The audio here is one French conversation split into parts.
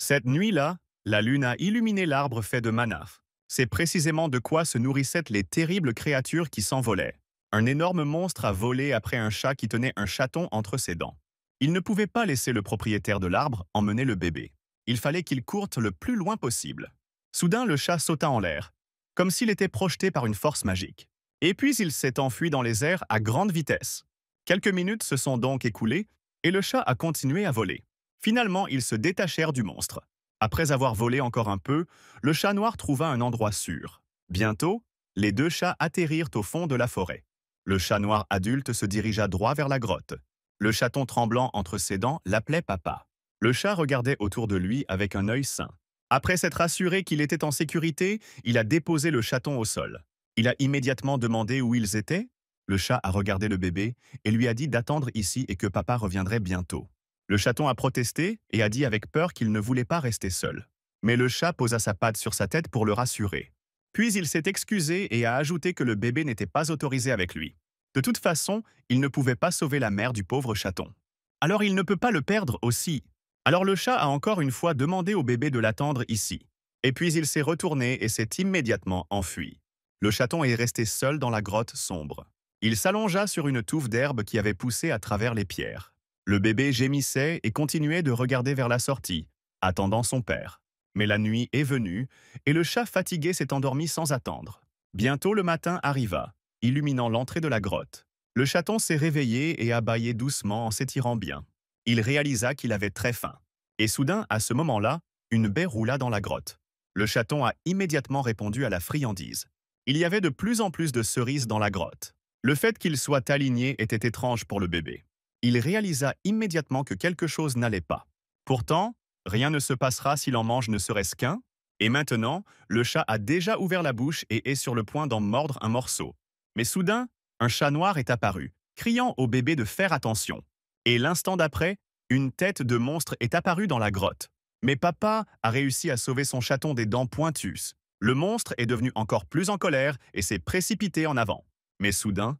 Cette nuit-là, la lune a illuminé l'arbre fait de manaf. C'est précisément de quoi se nourrissaient les terribles créatures qui s'envolaient. Un énorme monstre a volé après un chat qui tenait un chaton entre ses dents. Il ne pouvait pas laisser le propriétaire de l'arbre emmener le bébé. Il fallait qu'il court le plus loin possible. Soudain, le chat sauta en l'air, comme s'il était projeté par une force magique. Et puis il s'est enfui dans les airs à grande vitesse. Quelques minutes se sont donc écoulées et le chat a continué à voler. Finalement, ils se détachèrent du monstre. Après avoir volé encore un peu, le chat noir trouva un endroit sûr. Bientôt, les deux chats atterrirent au fond de la forêt. Le chat noir adulte se dirigea droit vers la grotte. Le chaton tremblant entre ses dents l'appelait papa. Le chat regardait autour de lui avec un œil sain. Après s'être assuré qu'il était en sécurité, il a déposé le chaton au sol. Il a immédiatement demandé où ils étaient. Le chat a regardé le bébé et lui a dit d'attendre ici et que papa reviendrait bientôt. Le chaton a protesté et a dit avec peur qu'il ne voulait pas rester seul. Mais le chat posa sa patte sur sa tête pour le rassurer. Puis il s'est excusé et a ajouté que le bébé n'était pas autorisé avec lui. De toute façon, il ne pouvait pas sauver la mère du pauvre chaton. Alors il ne peut pas le perdre aussi. Alors le chat a encore une fois demandé au bébé de l'attendre ici. Et puis il s'est retourné et s'est immédiatement enfui. Le chaton est resté seul dans la grotte sombre. Il s'allongea sur une touffe d'herbe qui avait poussé à travers les pierres. Le bébé gémissait et continuait de regarder vers la sortie, attendant son père. Mais la nuit est venue, et le chat fatigué s'est endormi sans attendre. Bientôt le matin arriva, illuminant l'entrée de la grotte. Le chaton s'est réveillé et a bâillé doucement en s'étirant bien. Il réalisa qu'il avait très faim. Et soudain, à ce moment-là, une baie roula dans la grotte. Le chaton a immédiatement répondu à la friandise. Il y avait de plus en plus de cerises dans la grotte. Le fait qu'ils soient alignés était étrange pour le bébé. Il réalisa immédiatement que quelque chose n'allait pas. Pourtant, rien ne se passera s'il en mange ne serait-ce qu'un, et maintenant, le chat a déjà ouvert la bouche et est sur le point d'en mordre un morceau. Mais soudain, un chat noir est apparu, criant au bébé de faire attention. Et l'instant d'après, une tête de monstre est apparue dans la grotte. Mais papa a réussi à sauver son chaton des dents pointues. Le monstre est devenu encore plus en colère et s'est précipité en avant. Mais soudain,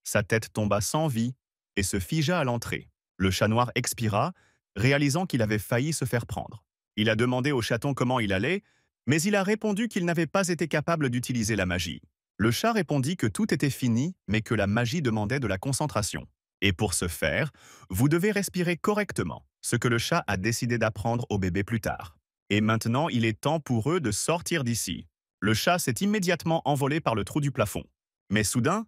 sa tête tomba sans vie et se figea à l'entrée. Le chat noir expira, réalisant qu'il avait failli se faire prendre. Il a demandé au chaton comment il allait, mais il a répondu qu'il n'avait pas été capable d'utiliser la magie. Le chat répondit que tout était fini, mais que la magie demandait de la concentration. Et pour ce faire, vous devez respirer correctement, ce que le chat a décidé d'apprendre au bébé plus tard. Et maintenant, il est temps pour eux de sortir d'ici. Le chat s'est immédiatement envolé par le trou du plafond. Mais soudain,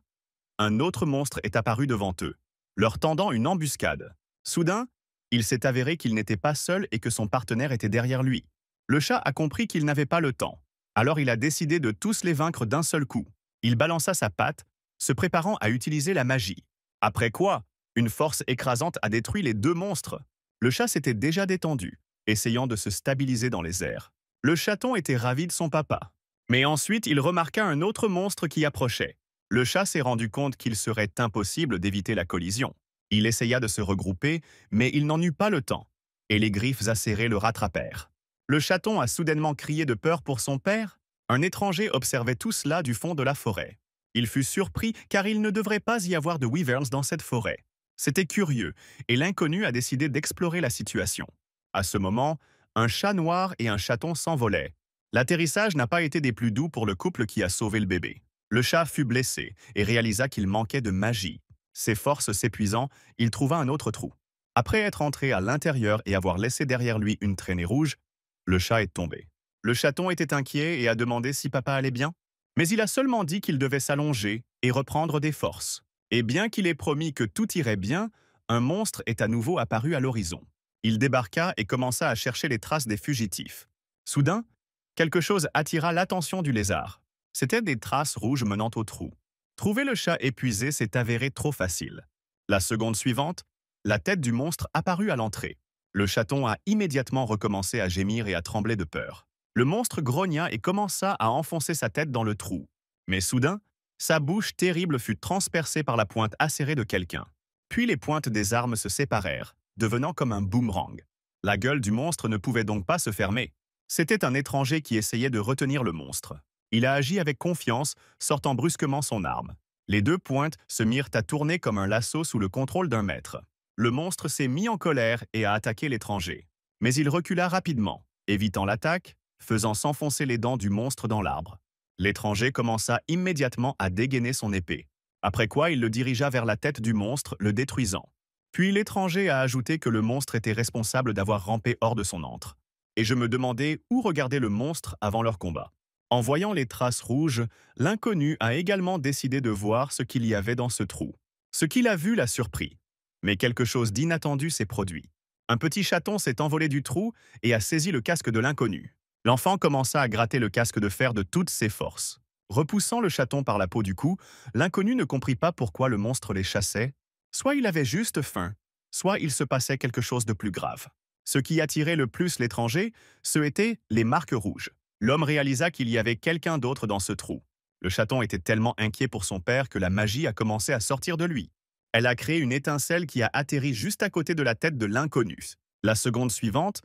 un autre monstre est apparu devant eux, leur tendant une embuscade. Soudain, il s'est avéré qu'il n'était pas seul et que son partenaire était derrière lui. Le chat a compris qu'il n'avait pas le temps. Alors il a décidé de tous les vaincre d'un seul coup. Il balança sa patte, se préparant à utiliser la magie. Après quoi, une force écrasante a détruit les deux monstres. Le chat s'était déjà détendu, essayant de se stabiliser dans les airs. Le chaton était ravi de son papa. Mais ensuite, il remarqua un autre monstre qui approchait. Le chat s'est rendu compte qu'il serait impossible d'éviter la collision. Il essaya de se regrouper, mais il n'en eut pas le temps, et les griffes acérées le rattrapèrent. Le chaton a soudainement crié de peur pour son père. Un étranger observait tout cela du fond de la forêt. Il fut surpris car il ne devrait pas y avoir de wyverns dans cette forêt. C'était curieux, et l'inconnu a décidé d'explorer la situation. À ce moment, un chat noir et un chaton s'envolaient. L'atterrissage n'a pas été des plus doux pour le couple qui a sauvé le bébé. Le chat fut blessé et réalisa qu'il manquait de magie. Ses forces s'épuisant, il trouva un autre trou. Après être entré à l'intérieur et avoir laissé derrière lui une traînée rouge, le chat est tombé. Le chaton était inquiet et a demandé si papa allait bien. Mais il a seulement dit qu'il devait s'allonger et reprendre des forces. Et bien qu'il ait promis que tout irait bien, un monstre est à nouveau apparu à l'horizon. Il débarqua et commença à chercher les traces des fugitifs. Soudain, quelque chose attira l'attention du lézard. C'étaient des traces rouges menant au trou. Trouver le chat épuisé s'est avéré trop facile. La seconde suivante, la tête du monstre apparut à l'entrée. Le chaton a immédiatement recommencé à gémir et à trembler de peur. Le monstre grogna et commença à enfoncer sa tête dans le trou. Mais soudain, sa bouche terrible fut transpercée par la pointe acérée de quelqu'un. Puis les pointes des armes se séparèrent, devenant comme un boomerang. La gueule du monstre ne pouvait donc pas se fermer. C'était un étranger qui essayait de retenir le monstre. Il a agi avec confiance, sortant brusquement son arme. Les deux pointes se mirent à tourner comme un lasso sous le contrôle d'un maître. Le monstre s'est mis en colère et a attaqué l'étranger. Mais il recula rapidement, évitant l'attaque, faisant s'enfoncer les dents du monstre dans l'arbre. L'étranger commença immédiatement à dégainer son épée, après quoi il le dirigea vers la tête du monstre, le détruisant. Puis l'étranger a ajouté que le monstre était responsable d'avoir rampé hors de son antre. Et je me demandais où regarder le monstre avant leur combat. En voyant les traces rouges, l'inconnu a également décidé de voir ce qu'il y avait dans ce trou. Ce qu'il a vu l'a surpris. Mais quelque chose d'inattendu s'est produit. Un petit chaton s'est envolé du trou et a saisi le casque de l'inconnu. L'enfant commença à gratter le casque de fer de toutes ses forces. Repoussant le chaton par la peau du cou, l'inconnu ne comprit pas pourquoi le monstre les chassait. Soit il avait juste faim, soit il se passait quelque chose de plus grave. Ce qui attirait le plus l'étranger, ce étaient les marques rouges. L'homme réalisa qu'il y avait quelqu'un d'autre dans ce trou. Le chaton était tellement inquiet pour son père que la magie a commencé à sortir de lui. Elle a créé une étincelle qui a atterri juste à côté de la tête de l'inconnu. La seconde suivante,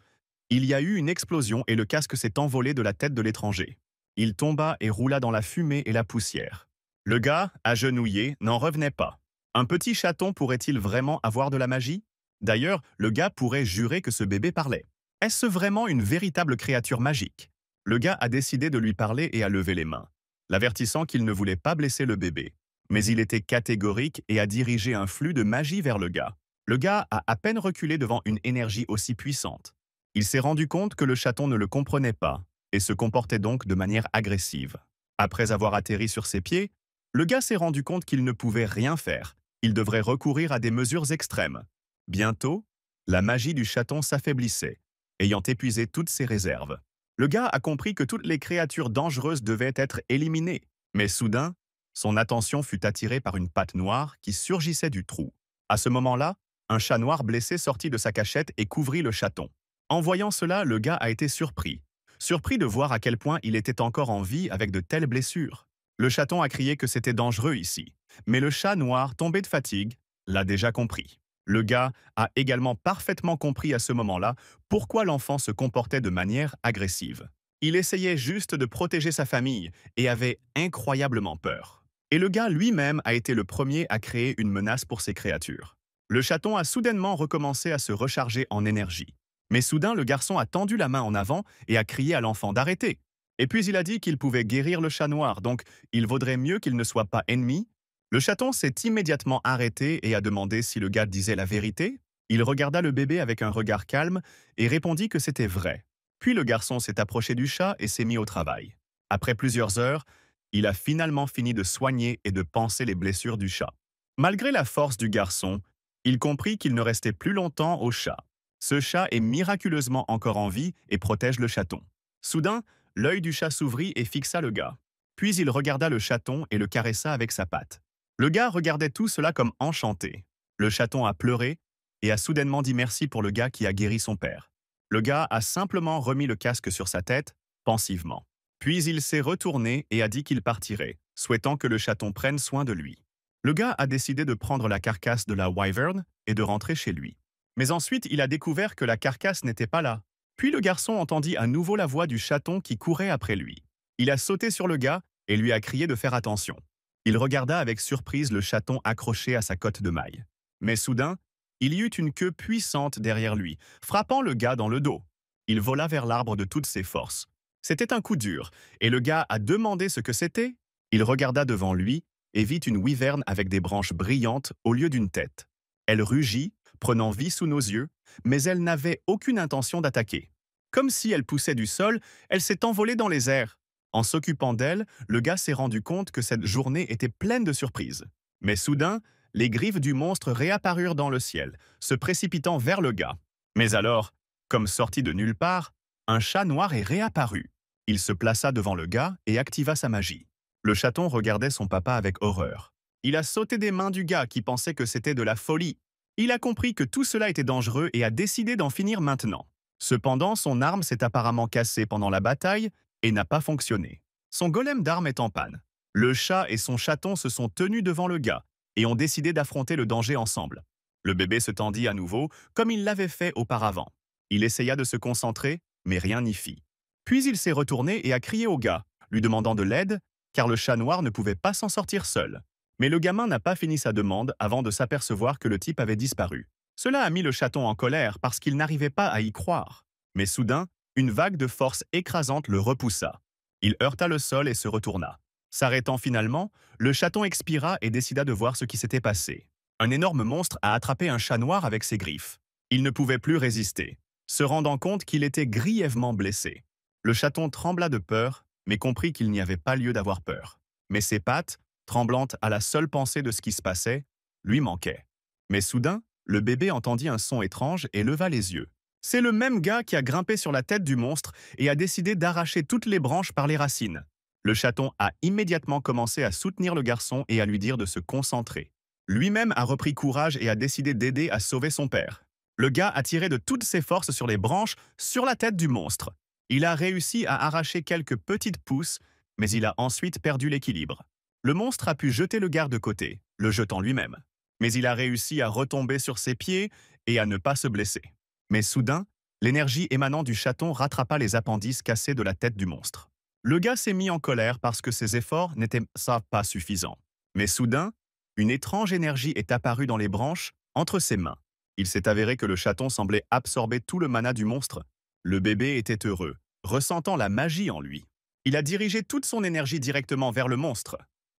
il y a eu une explosion et le casque s'est envolé de la tête de l'étranger. Il tomba et roula dans la fumée et la poussière. Le gars, agenouillé, n'en revenait pas. Un petit chaton pourrait-il vraiment avoir de la magie? D'ailleurs, le gars pourrait jurer que ce bébé parlait. Est-ce vraiment une véritable créature magique? Le gars a décidé de lui parler et a levé les mains, l'avertissant qu'il ne voulait pas blesser le bébé. Mais il était catégorique et a dirigé un flux de magie vers le gars. Le gars a à peine reculé devant une énergie aussi puissante. Il s'est rendu compte que le chaton ne le comprenait pas et se comportait donc de manière agressive. Après avoir atterri sur ses pieds, le gars s'est rendu compte qu'il ne pouvait rien faire. Il devrait recourir à des mesures extrêmes. Bientôt, la magie du chaton s'affaiblissait, ayant épuisé toutes ses réserves. Le gars a compris que toutes les créatures dangereuses devaient être éliminées. Mais soudain, son attention fut attirée par une patte noire qui surgissait du trou. À ce moment-là, un chat noir blessé sortit de sa cachette et couvrit le chaton. En voyant cela, le gars a été surpris. Surpris de voir à quel point il était encore en vie avec de telles blessures. Le chaton a crié que c'était dangereux ici. Mais le chat noir, tombé de fatigue, l'a déjà compris. Le gars a également parfaitement compris à ce moment-là pourquoi l'enfant se comportait de manière agressive. Il essayait juste de protéger sa famille et avait incroyablement peur. Et le gars lui-même a été le premier à créer une menace pour ces créatures. Le chaton a soudainement recommencé à se recharger en énergie. Mais soudain, le garçon a tendu la main en avant et a crié à l'enfant d'arrêter. Et puis il a dit qu'il pouvait guérir le chat noir, donc il vaudrait mieux qu'il ne soit pas ennemi. Le chaton s'est immédiatement arrêté et a demandé si le gars disait la vérité. Il regarda le bébé avec un regard calme et répondit que c'était vrai. Puis le garçon s'est approché du chat et s'est mis au travail. Après plusieurs heures, il a finalement fini de soigner et de panser les blessures du chat. Malgré la force du garçon, il comprit qu'il ne restait plus longtemps au chat. Ce chat est miraculeusement encore en vie et protège le chaton. Soudain, l'œil du chat s'ouvrit et fixa le gars. Puis il regarda le chaton et le caressa avec sa patte. Le gars regardait tout cela comme enchanté. Le chaton a pleuré et a soudainement dit merci pour le gars qui a guéri son père. Le gars a simplement remis le casque sur sa tête, pensivement. Puis il s'est retourné et a dit qu'il partirait, souhaitant que le chaton prenne soin de lui. Le gars a décidé de prendre la carcasse de la wyvern et de rentrer chez lui. Mais ensuite, il a découvert que la carcasse n'était pas là. Puis le garçon entendit à nouveau la voix du chaton qui courait après lui. Il a sauté sur le gars et lui a crié de faire attention. Il regarda avec surprise le chaton accroché à sa cotte de maille. Mais soudain, il y eut une queue puissante derrière lui, frappant le gars dans le dos. Il vola vers l'arbre de toutes ses forces. C'était un coup dur, et le gars a demandé ce que c'était. Il regarda devant lui et vit une wyvern avec des branches brillantes au lieu d'une tête. Elle rugit, prenant vie sous nos yeux, mais elle n'avait aucune intention d'attaquer. Comme si elle poussait du sol, elle s'est envolée dans les airs. En s'occupant d'elle, le gars s'est rendu compte que cette journée était pleine de surprises. Mais soudain, les griffes du monstre réapparurent dans le ciel, se précipitant vers le gars. Mais alors, comme sorti de nulle part, un chat noir est réapparu. Il se plaça devant le gars et activa sa magie. Le chaton regardait son papa avec horreur. Il a sauté des mains du gars qui pensait que c'était de la folie. Il a compris que tout cela était dangereux et a décidé d'en finir maintenant. Cependant, son arme s'est apparemment cassée pendant la bataille et n'a pas fonctionné. Son golem d'armes est en panne. Le chat et son chaton se sont tenus devant le gars et ont décidé d'affronter le danger ensemble. Le bébé se tendit à nouveau, comme il l'avait fait auparavant. Il essaya de se concentrer, mais rien n'y fit. Puis il s'est retourné et a crié au gars, lui demandant de l'aide, car le chat noir ne pouvait pas s'en sortir seul. Mais le gamin n'a pas fini sa demande avant de s'apercevoir que le type avait disparu. Cela a mis le chaton en colère parce qu'il n'arrivait pas à y croire. Mais soudain, Une vague de force écrasante le repoussa. Il heurta le sol et se retourna. S'arrêtant finalement, le chaton expira et décida de voir ce qui s'était passé. Un énorme monstre a attrapé un chat noir avec ses griffes. Il ne pouvait plus résister, se rendant compte qu'il était grièvement blessé. Le chaton trembla de peur, mais comprit qu'il n'y avait pas lieu d'avoir peur. Mais ses pattes, tremblantes à la seule pensée de ce qui se passait, lui manquaient. Mais soudain, le bébé entendit un son étrange et leva les yeux. C'est le même gars qui a grimpé sur la tête du monstre et a décidé d'arracher toutes les branches par les racines. Le chaton a immédiatement commencé à soutenir le garçon et à lui dire de se concentrer. Lui-même a repris courage et a décidé d'aider à sauver son père. Le gars a tiré de toutes ses forces sur les branches, sur la tête du monstre. Il a réussi à arracher quelques petites pousses, mais il a ensuite perdu l'équilibre. Le monstre a pu jeter le gars de côté, le jetant lui-même. Mais il a réussi à retomber sur ses pieds et à ne pas se blesser. Mais soudain, l'énergie émanant du chaton rattrapa les appendices cassés de la tête du monstre. Le gars s'est mis en colère parce que ses efforts n'étaient pas suffisants. Mais soudain, une étrange énergie est apparue dans les branches, entre ses mains. Il s'est avéré que le chaton semblait absorber tout le mana du monstre. Le bébé était heureux, ressentant la magie en lui. Il a dirigé toute son énergie directement vers le monstre.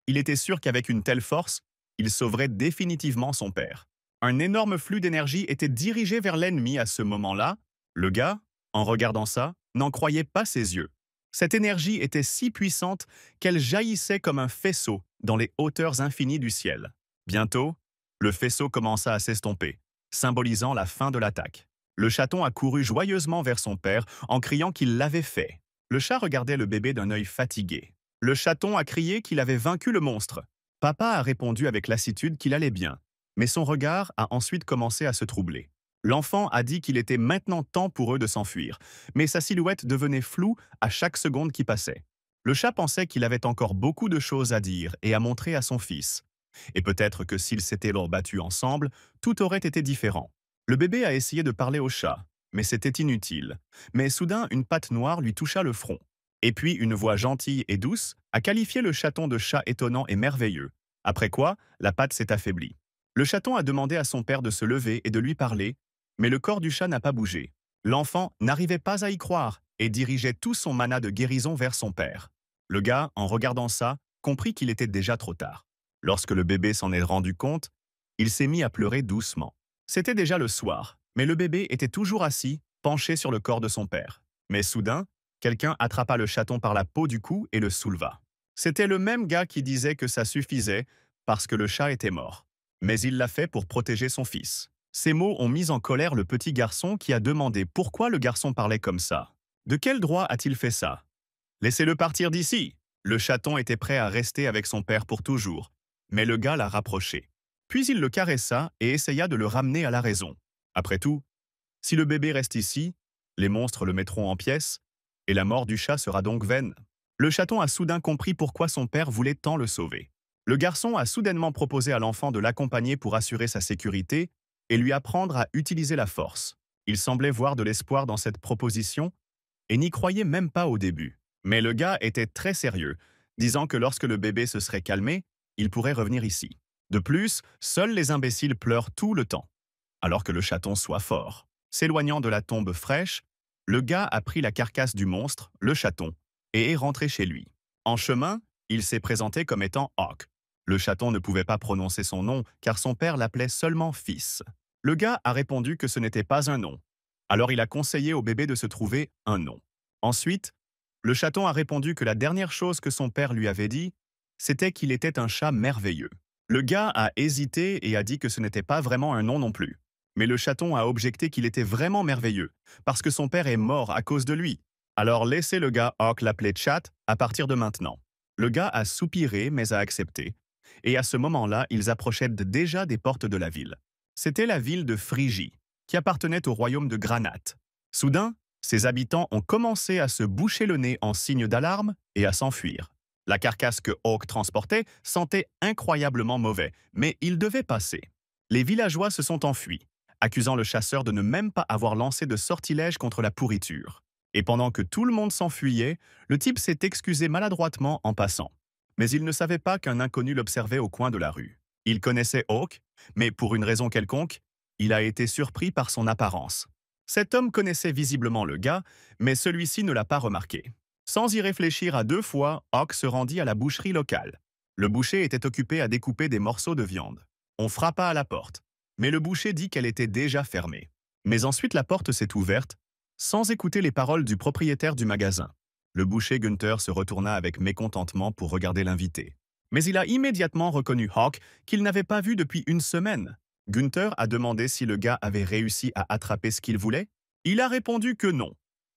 Il était sûr qu'avec une telle force, il sauverait définitivement son père. Un énorme flux d'énergie était dirigé vers l'ennemi à ce moment-là. Le gars, en regardant ça, n'en croyait pas ses yeux. Cette énergie était si puissante qu'elle jaillissait comme un faisceau dans les hauteurs infinies du ciel. Bientôt, le faisceau commença à s'estomper, symbolisant la fin de l'attaque. Le chaton a couru joyeusement vers son père en criant qu'il l'avait fait. Le chat regardait le bébé d'un œil fatigué. Le chaton a crié qu'il avait vaincu le monstre. Papa a répondu avec lassitude qu'il allait bien, mais son regard a ensuite commencé à se troubler. L'enfant a dit qu'il était maintenant temps pour eux de s'enfuir, mais sa silhouette devenait floue à chaque seconde qui passait. Le chat pensait qu'il avait encore beaucoup de choses à dire et à montrer à son fils. Et peut-être que s'ils s'étaient battus ensemble, tout aurait été différent. Le bébé a essayé de parler au chat, mais c'était inutile. Mais soudain, une patte noire lui toucha le front. Et puis, une voix gentille et douce a qualifié le chaton de chat étonnant et merveilleux. Après quoi, la patte s'est affaiblie. Le chaton a demandé à son père de se lever et de lui parler, mais le corps du chat n'a pas bougé. L'enfant n'arrivait pas à y croire et dirigeait tout son mana de guérison vers son père. Le gars, en regardant ça, comprit qu'il était déjà trop tard. Lorsque le bébé s'en est rendu compte, il s'est mis à pleurer doucement. C'était déjà le soir, mais le bébé était toujours assis, penché sur le corps de son père. Mais soudain, quelqu'un attrapa le chaton par la peau du cou et le souleva. C'était le même gars qui disait que ça suffisait parce que le chat était mort. Mais il l'a fait pour protéger son fils. Ces mots ont mis en colère le petit garçon qui a demandé pourquoi le garçon parlait comme ça. De quel droit a-t-il fait ça? Laissez-le partir d'ici. Le chaton était prêt à rester avec son père pour toujours, mais le gars l'a rapproché. Puis il le caressa et essaya de le ramener à la raison. Après tout, si le bébé reste ici, les monstres le mettront en pièces, et la mort du chat sera donc vaine. Le chaton a soudain compris pourquoi son père voulait tant le sauver. Le garçon a soudainement proposé à l'enfant de l'accompagner pour assurer sa sécurité et lui apprendre à utiliser la force. Il semblait voir de l'espoir dans cette proposition et n'y croyait même pas au début. Mais le gars était très sérieux, disant que lorsque le bébé se serait calmé, il pourrait revenir ici. De plus, seuls les imbéciles pleurent tout le temps, alors que le chaton soit fort. S'éloignant de la tombe fraîche, le gars a pris la carcasse du monstre, le chaton, et est rentré chez lui. En chemin, il s'est présenté comme étant Hawk. Le chaton ne pouvait pas prononcer son nom car son père l'appelait seulement fils. Le gars a répondu que ce n'était pas un nom. Alors il a conseillé au bébé de se trouver un nom. Ensuite, le chaton a répondu que la dernière chose que son père lui avait dit, c'était qu'il était un chat merveilleux. Le gars a hésité et a dit que ce n'était pas vraiment un nom non plus. Mais le chaton a objecté qu'il était vraiment merveilleux, parce que son père est mort à cause de lui. Alors laissez le gars Hawk l'appeler Chat à partir de maintenant. Le gars a soupiré mais a accepté. Et à ce moment-là, ils approchaient déjà des portes de la ville. C'était la ville de Phrygie, qui appartenait au royaume de Granate. Soudain, ses habitants ont commencé à se boucher le nez en signe d'alarme et à s'enfuir. La carcasse que Hawk transportait sentait incroyablement mauvais, mais il devait passer. Les villageois se sont enfuis, accusant le chasseur de ne même pas avoir lancé de sortilège contre la pourriture. Et pendant que tout le monde s'enfuyait, le type s'est excusé maladroitement en passant. Mais il ne savait pas qu'un inconnu l'observait au coin de la rue. Il connaissait Hawk, mais pour une raison quelconque, il a été surpris par son apparence. Cet homme connaissait visiblement le gars, mais celui-ci ne l'a pas remarqué. Sans y réfléchir à deux fois, Hawk se rendit à la boucherie locale. Le boucher était occupé à découper des morceaux de viande. On frappa à la porte, mais le boucher dit qu'elle était déjà fermée. Mais ensuite la porte s'est ouverte, sans écouter les paroles du propriétaire du magasin. Le boucher Gunther se retourna avec mécontentement pour regarder l'invité. Mais il a immédiatement reconnu Hawk qu'il n'avait pas vu depuis une semaine. Gunther a demandé si le gars avait réussi à attraper ce qu'il voulait. Il a répondu que non.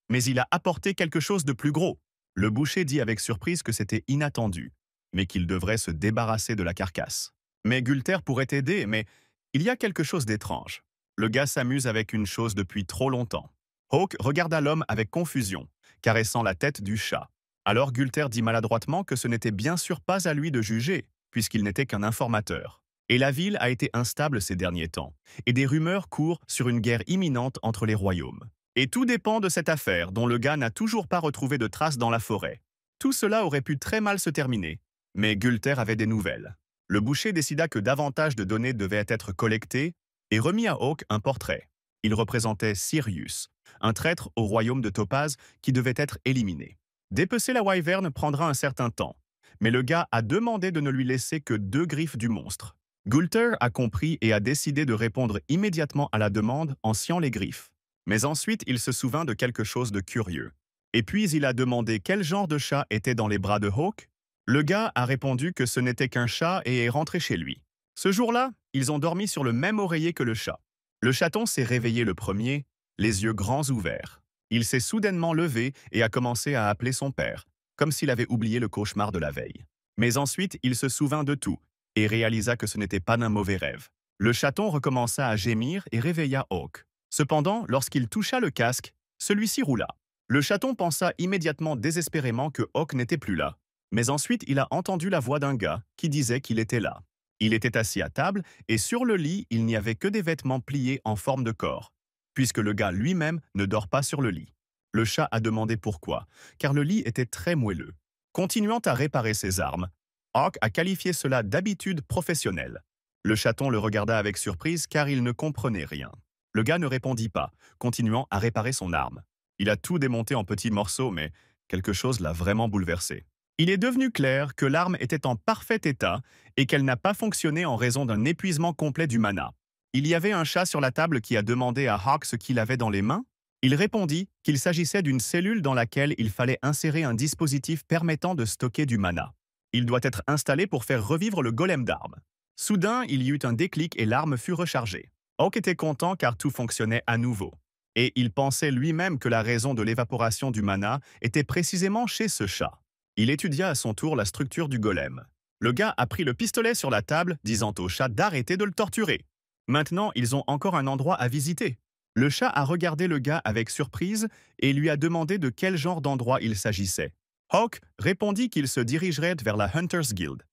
Mais il a apporté quelque chose de plus gros. Le boucher dit avec surprise que c'était inattendu, mais qu'il devrait se débarrasser de la carcasse. Mais Gunther pourrait aider, mais il y a quelque chose d'étrange. Le gars s'amuse avec une chose depuis trop longtemps. Hawk regarda l'homme avec confusion, caressant la tête du chat. Alors Gunther dit maladroitement que ce n'était bien sûr pas à lui de juger, puisqu'il n'était qu'un informateur. Et la ville a été instable ces derniers temps, et des rumeurs courent sur une guerre imminente entre les royaumes. Et tout dépend de cette affaire dont le gars n'a toujours pas retrouvé de traces dans la forêt. Tout cela aurait pu très mal se terminer, mais Gunther avait des nouvelles. Le boucher décida que davantage de données devaient être collectées et remit à Hawk un portrait. Il représentait Sirius, un traître au royaume de Topaz qui devait être éliminé. Dépecer la wyvern prendra un certain temps, mais le gars a demandé de ne lui laisser que 2 griffes du monstre. Gunther a compris et a décidé de répondre immédiatement à la demande en sciant les griffes. Mais ensuite, il se souvint de quelque chose de curieux. Et puis, il a demandé quel genre de chat était dans les bras de Hawk. Le gars a répondu que ce n'était qu'un chat et est rentré chez lui. Ce jour-là, ils ont dormi sur le même oreiller que le chat. Le chaton s'est réveillé le premier, les yeux grands ouverts. Il s'est soudainement levé et a commencé à appeler son père, comme s'il avait oublié le cauchemar de la veille. Mais ensuite, il se souvint de tout et réalisa que ce n'était pas d'un mauvais rêve. Le chaton recommença à gémir et réveilla Hawk. Cependant, lorsqu'il toucha le casque, celui-ci roula. Le chaton pensa immédiatement désespérément que Hawk n'était plus là. Mais ensuite, il a entendu la voix d'un gars qui disait qu'il était là. Il était assis à table et sur le lit, il n'y avait que des vêtements pliés en forme de corps, puisque le gars lui-même ne dort pas sur le lit. Le chat a demandé pourquoi, car le lit était très moelleux. Continuant à réparer ses armes, Hawk a qualifié cela d'habitude professionnelle. Le chaton le regarda avec surprise car il ne comprenait rien. Le gars ne répondit pas, continuant à réparer son arme. Il a tout démonté en petits morceaux, mais quelque chose l'a vraiment bouleversé. Il est devenu clair que l'arme était en parfait état et qu'elle n'a pas fonctionné en raison d'un épuisement complet du mana. Il y avait un chat sur la table qui a demandé à Hawk ce qu'il avait dans les mains. Il répondit qu'il s'agissait d'une cellule dans laquelle il fallait insérer un dispositif permettant de stocker du mana. Il doit être installé pour faire revivre le golem d'armes. Soudain, il y eut un déclic et l'arme fut rechargée. Hawk était content car tout fonctionnait à nouveau. Et il pensait lui-même que la raison de l'évaporation du mana était précisément chez ce chat. Il étudia à son tour la structure du golem. Le gars a pris le pistolet sur la table, disant au chat d'arrêter de le torturer. Maintenant, ils ont encore un endroit à visiter. Le chat a regardé le gars avec surprise et lui a demandé de quel genre d'endroit il s'agissait. Hawk répondit qu'il se dirigerait vers la Hunters Guild,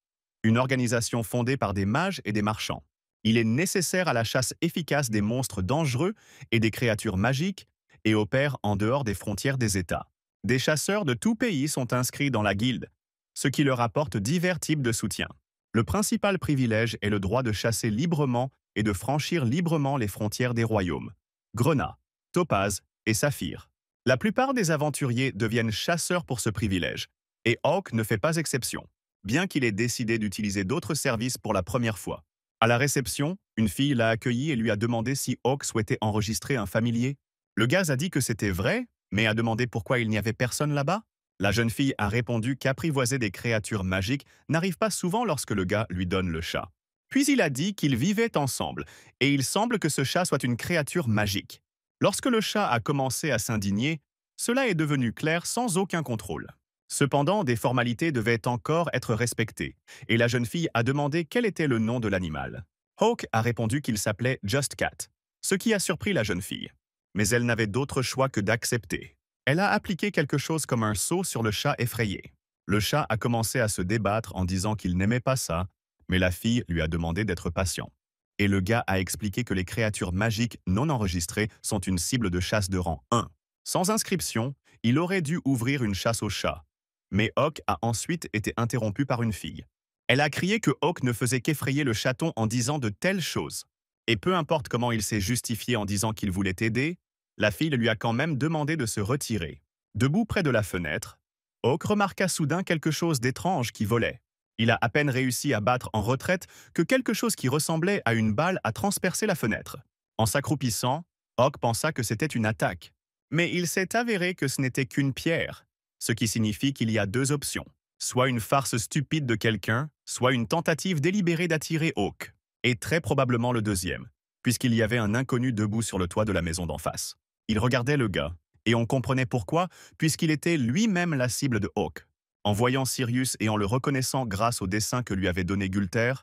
une organisation fondée par des mages et des marchands. Il est nécessaire à la chasse efficace des monstres dangereux et des créatures magiques et opère en dehors des frontières des États. Des chasseurs de tout pays sont inscrits dans la guilde, ce qui leur apporte divers types de soutien. Le principal privilège est le droit de chasser librement et de franchir librement les frontières des royaumes. Grenat, Topaz et Saphir. La plupart des aventuriers deviennent chasseurs pour ce privilège, et Hawk ne fait pas exception, bien qu'il ait décidé d'utiliser d'autres services pour la première fois. À la réception, une fille l'a accueilli et lui a demandé si Hawk souhaitait enregistrer un familier. Le gars a dit que c'était vrai, mais a demandé pourquoi il n'y avait personne là-bas. La jeune fille a répondu qu'apprivoiser des créatures magiques n'arrive pas souvent lorsque le gars lui donne le chat. Puis il a dit qu'ils vivaient ensemble, et il semble que ce chat soit une créature magique. Lorsque le chat a commencé à s'indigner, cela est devenu clair sans aucun contrôle. Cependant, des formalités devaient encore être respectées, et la jeune fille a demandé quel était le nom de l'animal. Hawk a répondu qu'il s'appelait Just Cat, ce qui a surpris la jeune fille. Mais elle n'avait d'autre choix que d'accepter. Elle a appliqué quelque chose comme un sceau sur le chat effrayé. Le chat a commencé à se débattre en disant qu'il n'aimait pas ça, mais la fille lui a demandé d'être patient. Et le gars a expliqué que les créatures magiques non enregistrées sont une cible de chasse de rang 1. Sans inscription, il aurait dû ouvrir une chasse au chat. Mais Hawk a ensuite été interrompu par une fille. Elle a crié que Hawk ne faisait qu'effrayer le chaton en disant de telles choses. Et peu importe comment il s'est justifié en disant qu'il voulait aider, La fille lui a quand même demandé de se retirer. Debout près de la fenêtre, Hawk remarqua soudain quelque chose d'étrange qui volait. Il a à peine réussi à battre en retraite que quelque chose qui ressemblait à une balle a transpercé la fenêtre. En s'accroupissant, Hawk pensa que c'était une attaque. Mais il s'est avéré que ce n'était qu'une pierre, ce qui signifie qu'il y a deux options. Soit une farce stupide de quelqu'un, soit une tentative délibérée d'attirer Hawk. Et très probablement le deuxième, puisqu'il y avait un inconnu debout sur le toit de la maison d'en face. Il regardait le gars, et on comprenait pourquoi, puisqu'il était lui-même la cible de Hawk. En voyant Sirius et en le reconnaissant grâce au dessin que lui avait donné Gulter,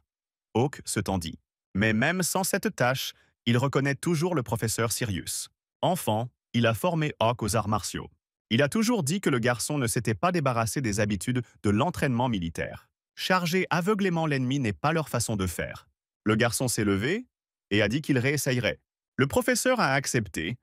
Hawk se tendit. Mais même sans cette tâche, il reconnaît toujours le professeur Sirius. Enfant, il a formé Hawk aux arts martiaux. Il a toujours dit que le garçon ne s'était pas débarrassé des habitudes de l'entraînement militaire. Charger aveuglément l'ennemi n'est pas leur façon de faire. Le garçon s'est levé et a dit qu'il réessayerait. Le professeur a accepté,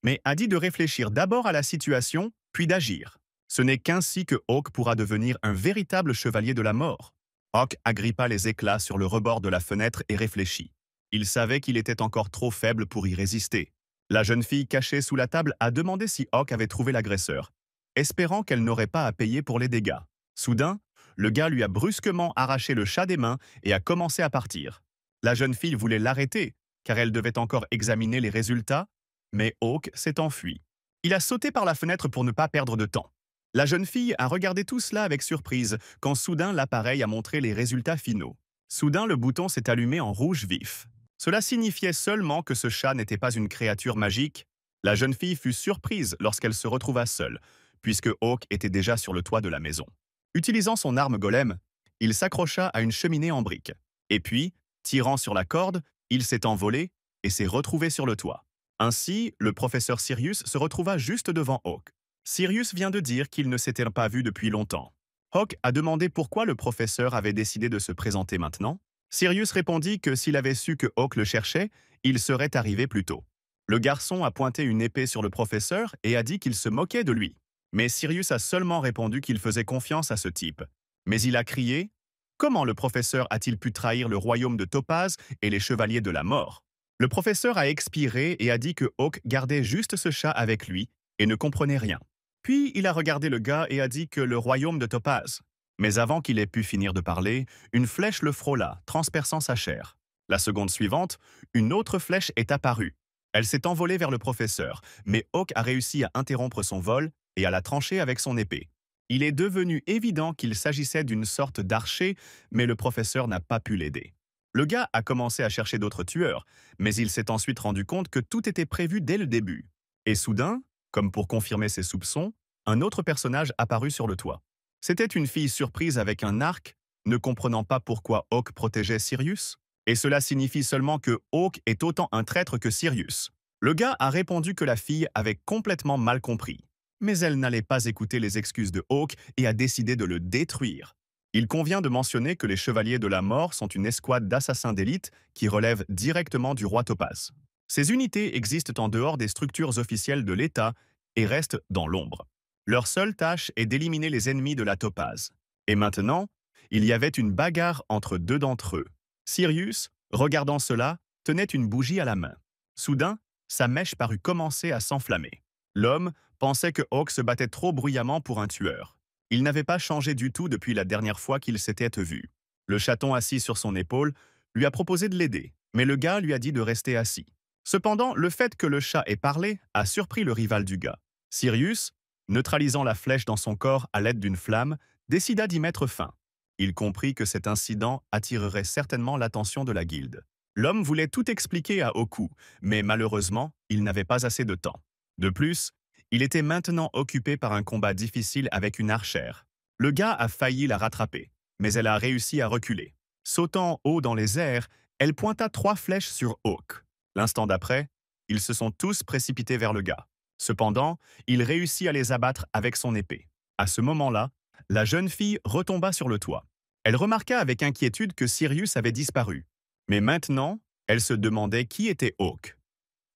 mais a dit de réfléchir d'abord à la situation, puis d'agir. Ce n'est qu'ainsi que Hawk pourra devenir un véritable chevalier de la mort. Hawk agrippa les éclats sur le rebord de la fenêtre et réfléchit. Il savait qu'il était encore trop faible pour y résister. La jeune fille cachée sous la table a demandé si Hawk avait trouvé l'agresseur, espérant qu'elle n'aurait pas à payer pour les dégâts. Soudain, le gars lui a brusquement arraché le chat des mains et a commencé à partir. La jeune fille voulait l'arrêter, car elle devait encore examiner les résultats, mais Hawk s'est enfui. Il a sauté par la fenêtre pour ne pas perdre de temps. La jeune fille a regardé tout cela avec surprise, quand soudain l'appareil a montré les résultats finaux. Soudain, le bouton s'est allumé en rouge vif. Cela signifiait seulement que ce chat n'était pas une créature magique. La jeune fille fut surprise lorsqu'elle se retrouva seule, puisque Hawk était déjà sur le toit de la maison. Utilisant son arme golem, il s'accrocha à une cheminée en briques. Et puis, tirant sur la corde, il s'est envolé et s'est retrouvé sur le toit. Ainsi, le professeur Sirius se retrouva juste devant Hawk. Sirius vient de dire qu'il ne s'était pas vu depuis longtemps. Hawk a demandé pourquoi le professeur avait décidé de se présenter maintenant. Sirius répondit que s'il avait su que Hawk le cherchait, il serait arrivé plus tôt. Le garçon a pointé une épée sur le professeur et a dit qu'il se moquait de lui. Mais Sirius a seulement répondu qu'il faisait confiance à ce type. Mais il a crié « Comment le professeur a-t-il pu trahir le royaume de Topaz et les chevaliers de la mort ?» Le professeur a expiré et a dit que Hawk gardait juste ce chat avec lui et ne comprenait rien. Puis il a regardé le gars et a dit que le royaume de Topaz. Mais avant qu'il ait pu finir de parler, une flèche le frôla, transperçant sa chair. La seconde suivante, une autre flèche est apparue. Elle s'est envolée vers le professeur, mais Hawk a réussi à interrompre son vol et à la trancher avec son épée. Il est devenu évident qu'il s'agissait d'une sorte d'archer, mais le professeur n'a pas pu l'aider. Le gars a commencé à chercher d'autres tueurs, mais il s'est ensuite rendu compte que tout était prévu dès le début. Et soudain, comme pour confirmer ses soupçons, un autre personnage apparut sur le toit. C'était une fille surprise avec un arc, ne comprenant pas pourquoi Hawk protégeait Sirius. Et cela signifie seulement que Hawk est autant un traître que Sirius. Le gars a répondu que la fille avait complètement mal compris. Mais elle n'allait pas écouter les excuses de Hawk et a décidé de le détruire. Il convient de mentionner que les Chevaliers de la Mort sont une escouade d'assassins d'élite qui relèvent directement du roi Topaz. Ces unités existent en dehors des structures officielles de l'État et restent dans l'ombre. Leur seule tâche est d'éliminer les ennemis de la Topaz. Et maintenant, il y avait une bagarre entre deux d'entre eux. Sirius, regardant cela, tenait une bougie à la main. Soudain, sa mèche parut commencer à s'enflammer. L'homme pensait que Hawk se battait trop bruyamment pour un tueur. Il n'avait pas changé du tout depuis la dernière fois qu'ils s'étaient vus. Le chaton assis sur son épaule lui a proposé de l'aider, mais le gars lui a dit de rester assis. Cependant, le fait que le chat ait parlé a surpris le rival du gars. Sirius, neutralisant la flèche dans son corps à l'aide d'une flamme, décida d'y mettre fin. Il comprit que cet incident attirerait certainement l'attention de la guilde. L'homme voulait tout expliquer à Oku, mais malheureusement, il n'avait pas assez de temps. De plus, il était maintenant occupé par un combat difficile avec une archère. Le gars a failli la rattraper, mais elle a réussi à reculer. Sautant haut dans les airs, elle pointa 3 flèches sur Hawk. L'instant d'après, ils se sont tous précipités vers le gars. Cependant, il réussit à les abattre avec son épée. À ce moment-là, la jeune fille retomba sur le toit. Elle remarqua avec inquiétude que Sirius avait disparu. Mais maintenant, elle se demandait qui était Hawk.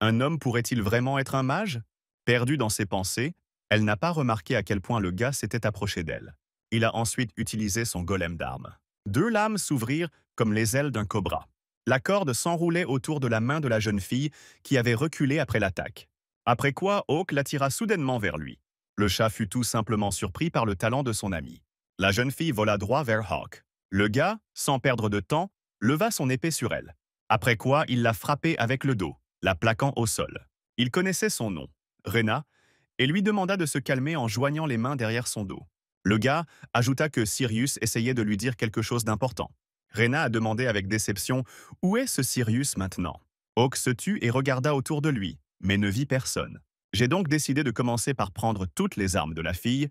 Un homme pourrait-il vraiment être un mage? Perdue dans ses pensées, elle n'a pas remarqué à quel point le gars s'était approché d'elle. Il a ensuite utilisé son golem d'armes. 2 lames s'ouvrirent comme les ailes d'un cobra. La corde s'enroulait autour de la main de la jeune fille qui avait reculé après l'attaque. Après quoi, Hawk l'attira soudainement vers lui. Le chat fut tout simplement surpris par le talent de son ami. La jeune fille vola droit vers Hawk. Le gars, sans perdre de temps, leva son épée sur elle. Après quoi, il l'a frappée avec le dos, la plaquant au sol. Il connaissait son nom, Rena, et lui demanda de se calmer en joignant les mains derrière son dos. Le gars ajouta que Sirius essayait de lui dire quelque chose d'important. Rena a demandé avec déception « Où est ce Sirius maintenant ?» Hawk se tut et regarda autour de lui, mais ne vit personne. J'ai donc décidé de commencer par prendre toutes les armes de la fille,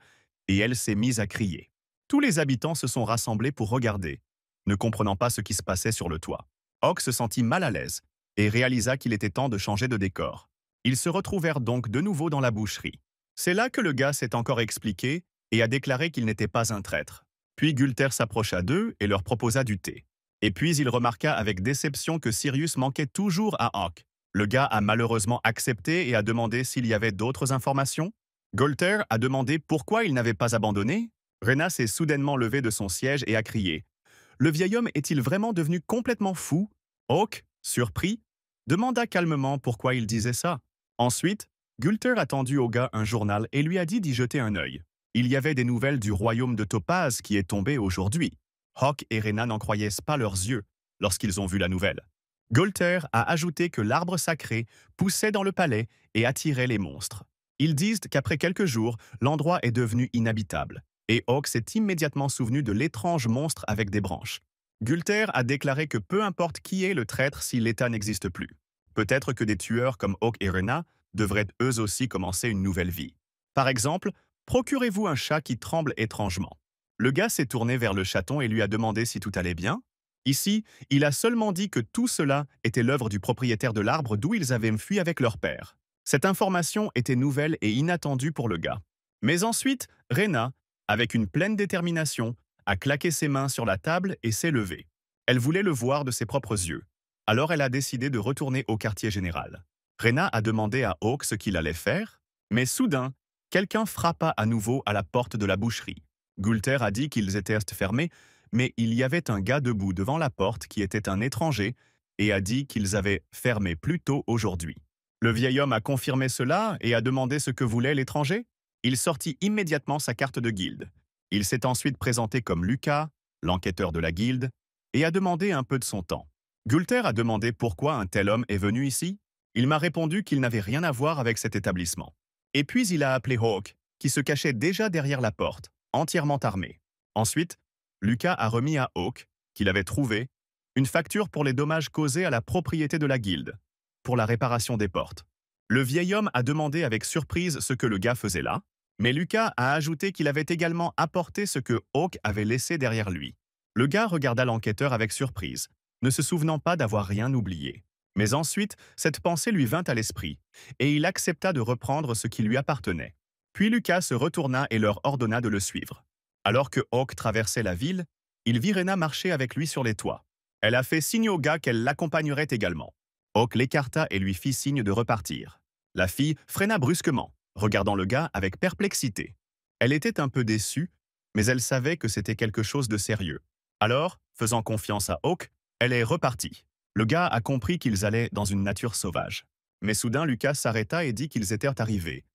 et elle s'est mise à crier. Tous les habitants se sont rassemblés pour regarder, ne comprenant pas ce qui se passait sur le toit. Hawk se sentit mal à l'aise et réalisa qu'il était temps de changer de décor. Ils se retrouvèrent donc de nouveau dans la boucherie. C'est là que le gars s'est encore expliqué et a déclaré qu'il n'était pas un traître. Puis Gulter s'approcha d'eux et leur proposa du thé. Et puis il remarqua avec déception que Sirius manquait toujours à Hawk. Le gars a malheureusement accepté et a demandé s'il y avait d'autres informations. Gulter a demandé pourquoi il n'avait pas abandonné. Rena s'est soudainement levé de son siège et a crié « Le vieil homme est-il vraiment devenu complètement fou ?» Hawk, surpris, demanda calmement pourquoi il disait ça. Ensuite, Gulter a tendu au gars un journal et lui a dit d'y jeter un œil. Il y avait des nouvelles du royaume de Topaz qui est tombé aujourd'hui. Hawk et Rena n'en croyaient pas leurs yeux lorsqu'ils ont vu la nouvelle. Gulter a ajouté que l'arbre sacré poussait dans le palais et attirait les monstres. Ils disent qu'après quelques jours, l'endroit est devenu inhabitable, et Hawk s'est immédiatement souvenu de l'étrange monstre avec des branches. Gulter a déclaré que peu importe qui est le traître si l'État n'existe plus. Peut-être que des tueurs comme Hawk et Rena devraient eux aussi commencer une nouvelle vie. Par exemple, procurez-vous un chat qui tremble étrangement. Le gars s'est tourné vers le chaton et lui a demandé si tout allait bien. Ici, il a seulement dit que tout cela était l'œuvre du propriétaire de l'arbre d'où ils avaient fui avec leur père. Cette information était nouvelle et inattendue pour le gars. Mais ensuite, Rena, avec une pleine détermination, a claqué ses mains sur la table et s'est levée. Elle voulait le voir de ses propres yeux. Alors elle a décidé de retourner au quartier général. Rena a demandé à Hawk ce qu'il allait faire, mais soudain, quelqu'un frappa à nouveau à la porte de la boucherie. Gulter a dit qu'ils étaient fermés, mais il y avait un gars debout devant la porte qui était un étranger et a dit qu'ils avaient fermé plus tôt aujourd'hui. Le vieil homme a confirmé cela et a demandé ce que voulait l'étranger. Il sortit immédiatement sa carte de guilde. Il s'est ensuite présenté comme Lucas, l'enquêteur de la guilde, et a demandé un peu de son temps. Gulter a demandé pourquoi un tel homme est venu ici. Il m'a répondu qu'il n'avait rien à voir avec cet établissement. Et puis il a appelé Hawk, qui se cachait déjà derrière la porte, entièrement armé. Ensuite, Lucas a remis à Hawk, qu'il avait trouvé, une facture pour les dommages causés à la propriété de la guilde, pour la réparation des portes. Le vieil homme a demandé avec surprise ce que le gars faisait là, mais Lucas a ajouté qu'il avait également apporté ce que Hawk avait laissé derrière lui. Le gars regarda l'enquêteur avec surprise, ne se souvenant pas d'avoir rien oublié. Mais ensuite, cette pensée lui vint à l'esprit, et il accepta de reprendre ce qui lui appartenait. Puis Lucas se retourna et leur ordonna de le suivre. Alors que Hawk traversait la ville, il vit Rena marcher avec lui sur les toits. Elle a fait signe au gars qu'elle l'accompagnerait également. Hawk l'écarta et lui fit signe de repartir. La fille freina brusquement, regardant le gars avec perplexité. Elle était un peu déçue, mais elle savait que c'était quelque chose de sérieux. Alors, faisant confiance à Hawk, elle est repartie. Le gars a compris qu'ils allaient dans une nature sauvage. Mais soudain, Lucas s'arrêta et dit qu'ils étaient arrivés,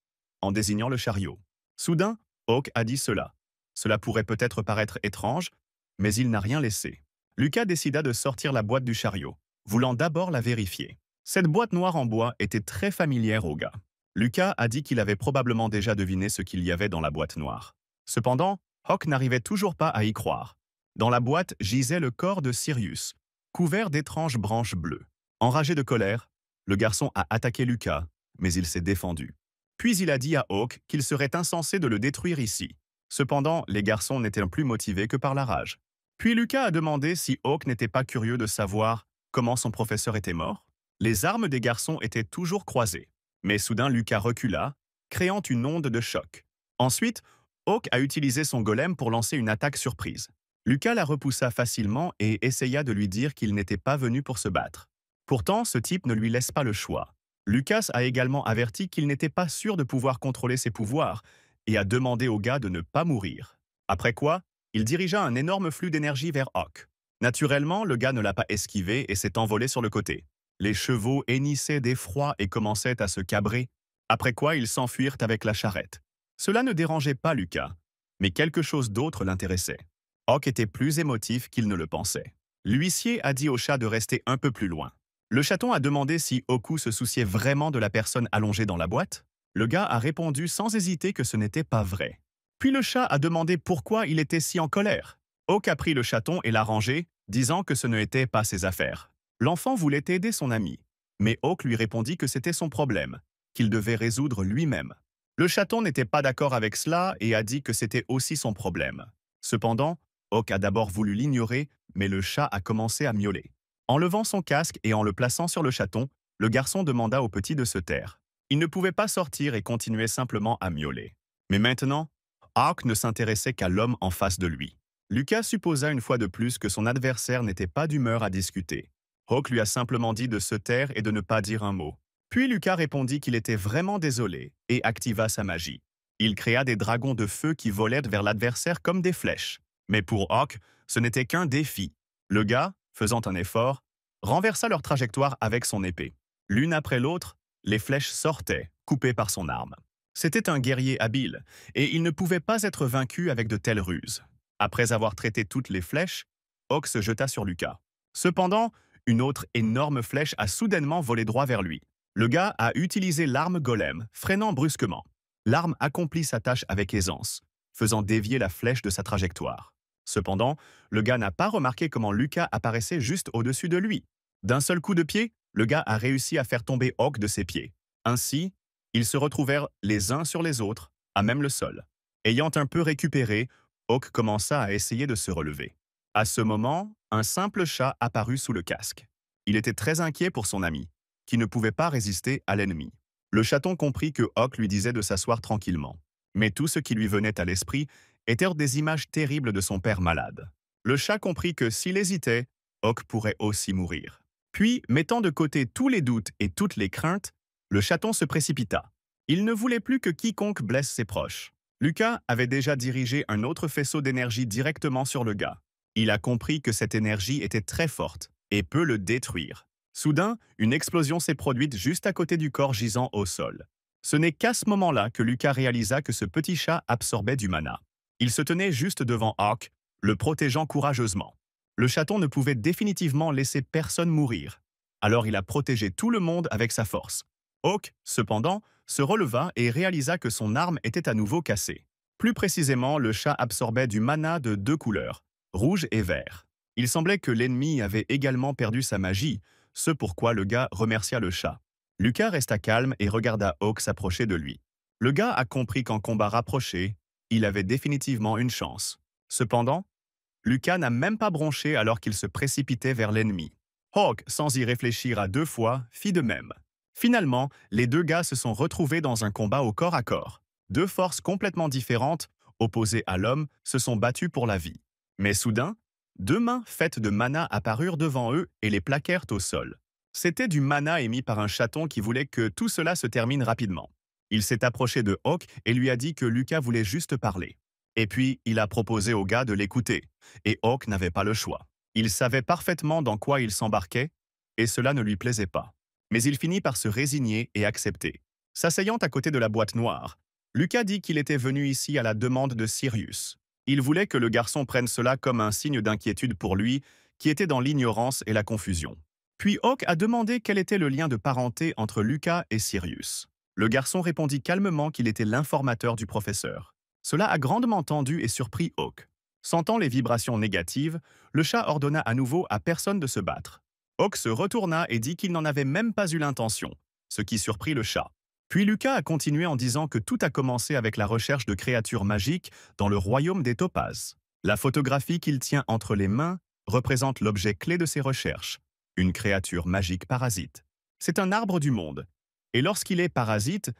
en désignant le chariot. Soudain, Hawk a dit cela. Cela pourrait peut-être paraître étrange, mais il n'a rien laissé. Lucas décida de sortir la boîte du chariot, voulant d'abord la vérifier. Cette boîte noire en bois était très familière au gars. Lucas a dit qu'il avait probablement déjà deviné ce qu'il y avait dans la boîte noire. Cependant, Hawk n'arrivait toujours pas à y croire. Dans la boîte gisait le corps de Sirius, couvert d'étranges branches bleues. Enragé de colère, le garçon a attaqué Lucas, mais il s'est défendu. Puis il a dit à Hawk qu'il serait insensé de le détruire ici. Cependant, les garçons n'étaient plus motivés que par la rage. Puis Lucas a demandé si Hawk n'était pas curieux de savoir comment son professeur était mort. Les armes des garçons étaient toujours croisées. Mais soudain, Lucas recula, créant une onde de choc. Ensuite, Hawk a utilisé son golem pour lancer une attaque surprise. Lucas la repoussa facilement et essaya de lui dire qu'il n'était pas venu pour se battre. Pourtant, ce type ne lui laisse pas le choix. Lucas a également averti qu'il n'était pas sûr de pouvoir contrôler ses pouvoirs et a demandé au gars de ne pas mourir. Après quoi, il dirigea un énorme flux d'énergie vers Hawk. Naturellement, le gars ne l'a pas esquivé et s'est envolé sur le côté. Les chevaux hennissaient d'effroi et commençaient à se cabrer. après quoi ils s'enfuirent avec la charrette. Cela ne dérangeait pas Lucas, mais quelque chose d'autre l'intéressait. Hawk était plus émotif qu'il ne le pensait. L'huissier a dit au chat de rester un peu plus loin. Le chaton a demandé si Oku se souciait vraiment de la personne allongée dans la boîte. Le gars a répondu sans hésiter que ce n'était pas vrai. Puis le chat a demandé pourquoi il était si en colère. Hawk a pris le chaton et l'a rangé, disant que ce n'était pas ses affaires. L'enfant voulait aider son ami, mais Hawk lui répondit que c'était son problème, qu'il devait résoudre lui-même. Le chaton n'était pas d'accord avec cela et a dit que c'était aussi son problème. Cependant, Hawk a d'abord voulu l'ignorer, mais le chat a commencé à miauler. En levant son casque et en le plaçant sur le chaton, le garçon demanda au petit de se taire. Il ne pouvait pas sortir et continuait simplement à miauler. Mais maintenant, Hawk ne s'intéressait qu'à l'homme en face de lui. Lucas supposa une fois de plus que son adversaire n'était pas d'humeur à discuter. Hawk lui a simplement dit de se taire et de ne pas dire un mot. Puis Lucas répondit qu'il était vraiment désolé et activa sa magie. Il créa des dragons de feu qui volaient vers l'adversaire comme des flèches. Mais pour Hawk, ce n'était qu'un défi. Le gars, faisant un effort, renversa leur trajectoire avec son épée. L'une après l'autre, les flèches sortaient, coupées par son arme. C'était un guerrier habile, et il ne pouvait pas être vaincu avec de telles ruses. Après avoir traité toutes les flèches, Hawk se jeta sur Lucas. Cependant, une autre énorme flèche a soudainement volé droit vers lui. Le gars a utilisé l'arme golem, freinant brusquement. L'arme accomplit sa tâche avec aisance, faisant dévier la flèche de sa trajectoire. Cependant, le gars n'a pas remarqué comment Lucas apparaissait juste au-dessus de lui. D'un seul coup de pied, le gars a réussi à faire tomber Hawk de ses pieds. Ainsi, ils se retrouvèrent les uns sur les autres, à même le sol. Ayant un peu récupéré, Hawk commença à essayer de se relever. À ce moment, un simple chat apparut sous le casque. Il était très inquiet pour son ami, qui ne pouvait pas résister à l'ennemi. Le chaton comprit que Hawk lui disait de s'asseoir tranquillement. Mais tout ce qui lui venait à l'esprit étaient des images terribles de son père malade. Le chat comprit que s'il hésitait, Hawk pourrait aussi mourir. Puis, mettant de côté tous les doutes et toutes les craintes, le chaton se précipita. Il ne voulait plus que quiconque blesse ses proches. Lucas avait déjà dirigé un autre faisceau d'énergie directement sur le gars. Il a compris que cette énergie était très forte et peut le détruire. Soudain, une explosion s'est produite juste à côté du corps gisant au sol. Ce n'est qu'à ce moment-là que Lucas réalisa que ce petit chat absorbait du mana. Il se tenait juste devant Hawk, le protégeant courageusement. Le chaton ne pouvait définitivement laisser personne mourir. Alors il a protégé tout le monde avec sa force. Hawk, cependant, se releva et réalisa que son arme était à nouveau cassée. Plus précisément, le chat absorbait du mana de 2 couleurs, rouge et vert. Il semblait que l'ennemi avait également perdu sa magie, ce pourquoi le gars remercia le chat. Lucas resta calme et regarda Hawk s'approcher de lui. Le gars a compris qu'en combat rapproché, il avait définitivement une chance. Cependant, Lucas n'a même pas bronché alors qu'il se précipitait vers l'ennemi. Hawk, sans y réfléchir à 2 fois, fit de même. Finalement, les 2 gars se sont retrouvés dans un combat au corps à corps. 2 forces complètement différentes, opposées à l'homme, se sont battues pour la vie. Mais soudain, 2 mains faites de mana apparurent devant eux et les plaquèrent au sol. C'était du mana émis par un chaton qui voulait que tout cela se termine rapidement. Il s'est approché de Hawk et lui a dit que Lucas voulait juste parler. Et puis, il a proposé au gars de l'écouter, et Hawk n'avait pas le choix. Il savait parfaitement dans quoi il s'embarquait, et cela ne lui plaisait pas. Mais il finit par se résigner et accepter. S'asseyant à côté de la boîte noire, Lucas dit qu'il était venu ici à la demande de Sirius. Il voulait que le garçon prenne cela comme un signe d'inquiétude pour lui, qui était dans l'ignorance et la confusion. Puis Hawk a demandé quel était le lien de parenté entre Lucas et Sirius. Le garçon répondit calmement qu'il était l'informateur du professeur. Cela a grandement tendu et surpris Hawk. Sentant les vibrations négatives, le chat ordonna à nouveau à personne de se battre. Hawk se retourna et dit qu'il n'en avait même pas eu l'intention, ce qui surprit le chat. Puis Lucas a continué en disant que tout a commencé avec la recherche de créatures magiques dans le royaume des topazes. La photographie qu'il tient entre les mains représente l'objet clé de ses recherches, une créature magique parasite. C'est un arbre du monde, et lorsqu'il est parasite,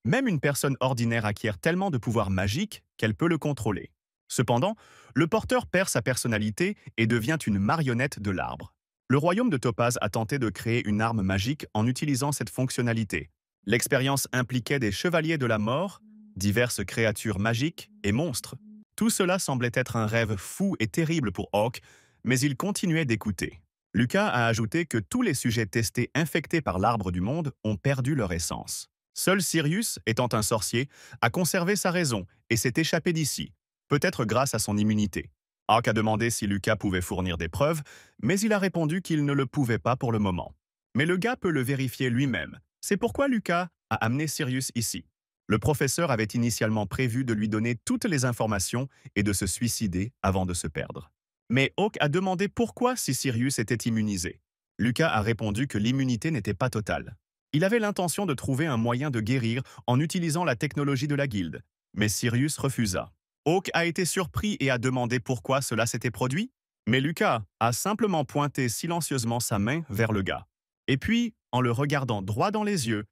même une personne ordinaire acquiert tellement de pouvoirs magiques qu'elle peut le contrôler. Cependant, le porteur perd sa personnalité et devient une marionnette de l'arbre. Le royaume de Topaz a tenté de créer une arme magique en utilisant cette fonctionnalité. L'expérience impliquait des chevaliers de la mort, diverses créatures magiques et monstres. Tout cela semblait être un rêve fou et terrible pour Hawk, mais il continuait d'écouter. Lucas a ajouté que tous les sujets testés infectés par l'arbre du monde ont perdu leur essence. Seul Sirius, étant un sorcier, a conservé sa raison et s'est échappé d'ici, peut-être grâce à son immunité. Hawk a demandé si Lucas pouvait fournir des preuves, mais il a répondu qu'il ne le pouvait pas pour le moment. Mais le gars peut le vérifier lui-même. C'est pourquoi Lucas a amené Sirius ici. Le professeur avait initialement prévu de lui donner toutes les informations et de se suicider avant de se perdre. Mais Hawk a demandé pourquoi si Sirius était immunisé. Lucas a répondu que l'immunité n'était pas totale. Il avait l'intention de trouver un moyen de guérir en utilisant la technologie de la guilde, mais Sirius refusa. Hawk a été surpris et a demandé pourquoi cela s'était produit, mais Lucas a simplement pointé silencieusement sa main vers le gars. Et puis, en le regardant droit dans les yeux,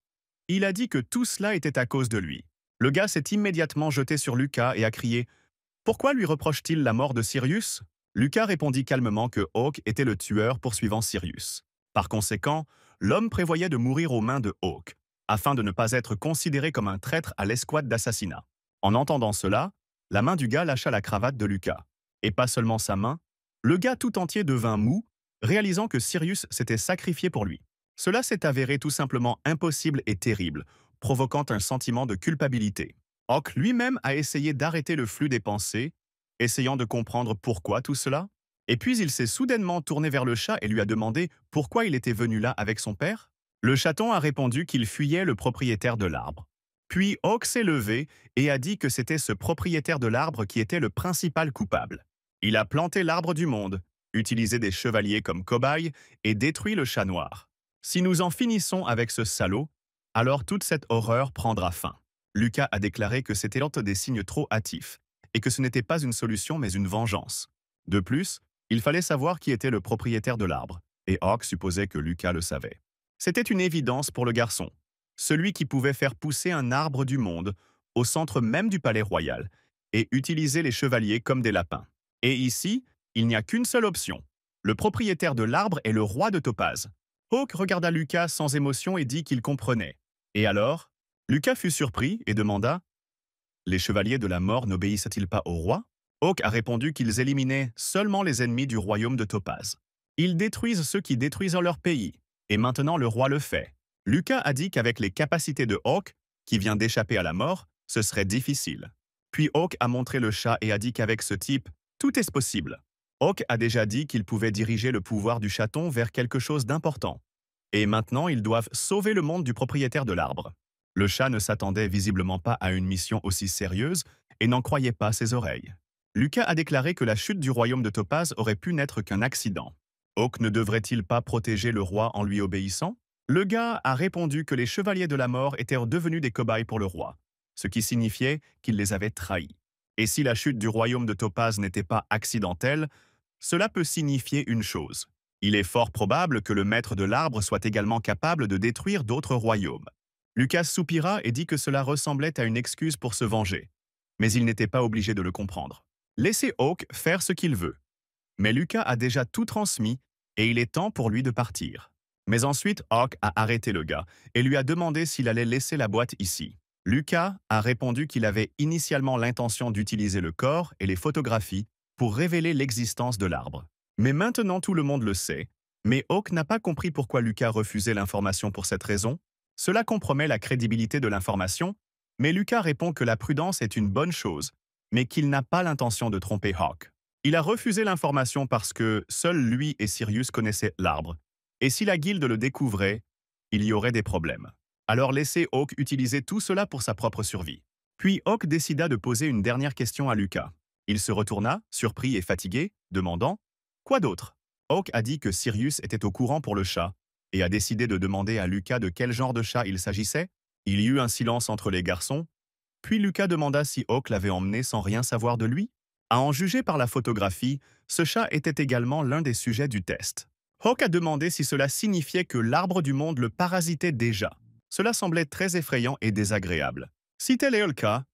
il a dit que tout cela était à cause de lui. Le gars s'est immédiatement jeté sur Lucas et a crié « Pourquoi lui reproche-t-il la mort de Sirius ?» Lucas répondit calmement que Hawk était le tueur poursuivant Sirius. Par conséquent, l'homme prévoyait de mourir aux mains de Hawk, afin de ne pas être considéré comme un traître à l'escouade d'assassinat. En entendant cela, la main du gars lâcha la cravate de Lucas. Et pas seulement sa main, le gars tout entier devint mou, réalisant que Sirius s'était sacrifié pour lui. Cela s'est avéré tout simplement impossible et terrible, provoquant un sentiment de culpabilité. Hawk lui-même a essayé d'arrêter le flux des pensées, essayant de comprendre pourquoi tout cela. Et puis il s'est soudainement tourné vers le chat et lui a demandé pourquoi il était venu là avec son père. Le chaton a répondu qu'il fuyait le propriétaire de l'arbre. Puis Hawk s'est levé et a dit que c'était ce propriétaire de l'arbre qui était le principal coupable. Il a planté l'arbre du monde, utilisé des chevaliers comme cobayes et détruit le chat noir. Si nous en finissons avec ce salaud, alors toute cette horreur prendra fin. Lucas a déclaré que c'était l'un des signes trop hâtifs et que ce n'était pas une solution mais une vengeance. De plus, il fallait savoir qui était le propriétaire de l'arbre, et Hawk supposait que Lucas le savait. C'était une évidence pour le garçon, celui qui pouvait faire pousser un arbre du monde au centre même du palais royal et utiliser les chevaliers comme des lapins. Et ici, il n'y a qu'une seule option. Le propriétaire de l'arbre est le roi de Topaz. Hawk regarda Lucas sans émotion et dit qu'il comprenait. Et alors, Lucas fut surpris et demanda « Les chevaliers de la mort n'obéissent-ils pas au roi ?» Hawk a répondu qu'ils éliminaient seulement les ennemis du royaume de Topaz. Ils détruisent ceux qui détruisent leur pays, et maintenant le roi le fait. Lucas a dit qu'avec les capacités de Hawk, qui vient d'échapper à la mort, ce serait difficile. Puis Hawk a montré le chat et a dit qu'avec ce type, tout est possible. Hawk a déjà dit qu'il pouvait diriger le pouvoir du chaton vers quelque chose d'important. Et maintenant, ils doivent sauver le monde du propriétaire de l'arbre. Le chat ne s'attendait visiblement pas à une mission aussi sérieuse et n'en croyait pas ses oreilles. Lucas a déclaré que la chute du royaume de Topaz aurait pu n'être qu'un accident. Hawk ne devrait-il pas protéger le roi en lui obéissant? Le gars a répondu que les chevaliers de la mort étaient devenus des cobayes pour le roi, ce qui signifiait qu'il les avait trahis. Et si la chute du royaume de Topaz n'était pas accidentelle, cela peut signifier une chose. Il est fort probable que le maître de l'arbre soit également capable de détruire d'autres royaumes. Lucas soupira et dit que cela ressemblait à une excuse pour se venger. Mais il n'était pas obligé de le comprendre. Laissez Hawk faire ce qu'il veut. Mais Lucas a déjà tout transmis et il est temps pour lui de partir. Mais ensuite, Hawk a arrêté le gars et lui a demandé s'il allait laisser la boîte ici. Lucas a répondu qu'il avait initialement l'intention d'utiliser le corps et les photographies pour révéler l'existence de l'arbre. Mais maintenant tout le monde le sait. Mais Hawk n'a pas compris pourquoi Lucas refusait l'information pour cette raison. Cela compromet la crédibilité de l'information, mais Lucas répond que la prudence est une bonne chose, mais qu'il n'a pas l'intention de tromper Hawk. Il a refusé l'information parce que seul lui et Sirius connaissaient l'arbre. Et si la guilde le découvrait, il y aurait des problèmes. Alors laissez Hawk utiliser tout cela pour sa propre survie. Puis Hawk décida de poser une dernière question à Lucas. Il se retourna, surpris et fatigué, demandant « Quoi d'autre ?» Hawk a dit que Sirius était au courant pour le chat et a décidé de demander à Lucas de quel genre de chat il s'agissait. Il y eut un silence entre les garçons. Puis Lucas demanda si Hawk l'avait emmené sans rien savoir de lui. À en juger par la photographie, ce chat était également l'un des sujets du test. Hawk a demandé si cela signifiait que l'arbre du monde le parasitait déjà. Cela semblait très effrayant et désagréable. Si tel est le cas,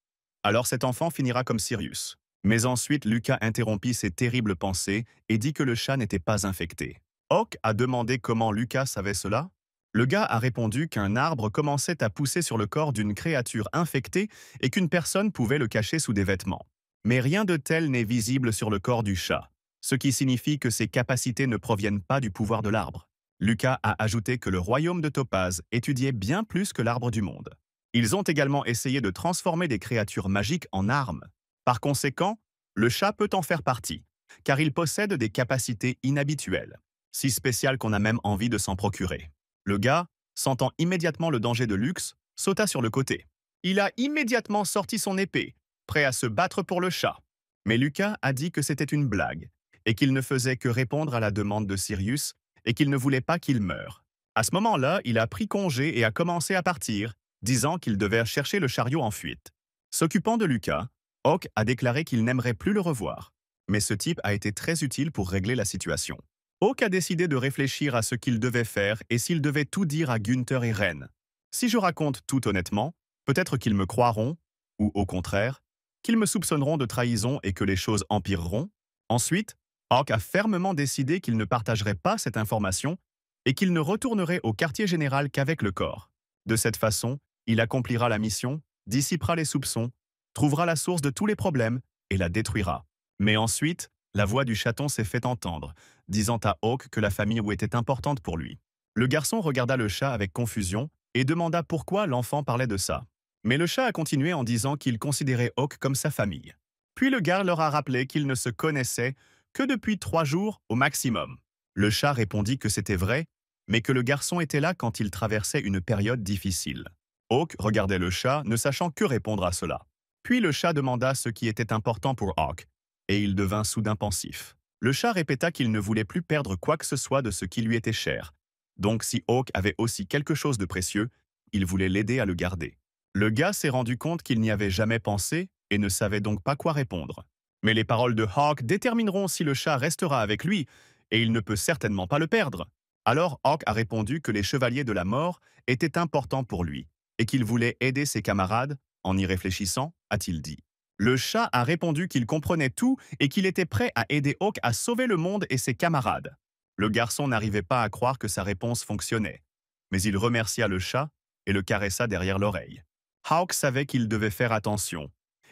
alors cet enfant finira comme Sirius. Mais ensuite, Lucas interrompit ses terribles pensées et dit que le chat n'était pas infecté. Hawk a demandé comment Lucas savait cela. Le gars a répondu qu'un arbre commençait à pousser sur le corps d'une créature infectée et qu'une personne pouvait le cacher sous des vêtements. Mais rien de tel n'est visible sur le corps du chat, ce qui signifie que ses capacités ne proviennent pas du pouvoir de l'arbre. Lucas a ajouté que le royaume de Topaz étudiait bien plus que l'arbre du monde. Ils ont également essayé de transformer des créatures magiques en armes. Par conséquent, le chat peut en faire partie, car il possède des capacités inhabituelles, si spéciales qu'on a même envie de s'en procurer. Le gars, sentant immédiatement le danger de Lux, sauta sur le côté. Il a immédiatement sorti son épée, prêt à se battre pour le chat. Mais Lucas a dit que c'était une blague, et qu'il ne faisait que répondre à la demande de Sirius, et qu'il ne voulait pas qu'il meure. À ce moment-là, il a pris congé et a commencé à partir, disant qu'il devait chercher le chariot en fuite. S'occupant de Lucas, Hawk a déclaré qu'il n'aimerait plus le revoir. Mais ce type a été très utile pour régler la situation. Hawk a décidé de réfléchir à ce qu'il devait faire et s'il devait tout dire à Gunther et Ren. Si je raconte tout honnêtement, peut-être qu'ils me croiront, ou au contraire, qu'ils me soupçonneront de trahison et que les choses empireront. Ensuite, Hawk a fermement décidé qu'il ne partagerait pas cette information et qu'il ne retournerait au quartier général qu'avec le corps. De cette façon, il accomplira la mission, dissipera les soupçons, trouvera la source de tous les problèmes et la détruira. Mais ensuite, la voix du chaton s'est fait entendre, disant à Hawk que la famille était importante pour lui. Le garçon regarda le chat avec confusion et demanda pourquoi l'enfant parlait de ça. Mais le chat a continué en disant qu'il considérait Hawk comme sa famille. Puis le gars leur a rappelé qu'ils ne se connaissaient que depuis 3 jours au maximum. Le chat répondit que c'était vrai, mais que le garçon était là quand il traversait une période difficile. Hawk regardait le chat, ne sachant que répondre à cela. Puis le chat demanda ce qui était important pour Hawk, et il devint soudain pensif. Le chat répéta qu'il ne voulait plus perdre quoi que ce soit de ce qui lui était cher. Donc si Hawk avait aussi quelque chose de précieux, il voulait l'aider à le garder. Le gars s'est rendu compte qu'il n'y avait jamais pensé et ne savait donc pas quoi répondre. Mais les paroles de Hawk détermineront si le chat restera avec lui, et il ne peut certainement pas le perdre. Alors Hawk a répondu que les chevaliers de la mort étaient importants pour lui, et qu'il voulait aider ses camarades, en y réfléchissant, a-t-il dit. Le chat a répondu qu'il comprenait tout et qu'il était prêt à aider Hawk à sauver le monde et ses camarades. Le garçon n'arrivait pas à croire que sa réponse fonctionnait, mais il remercia le chat et le caressa derrière l'oreille. Hawk savait qu'il devait faire attention,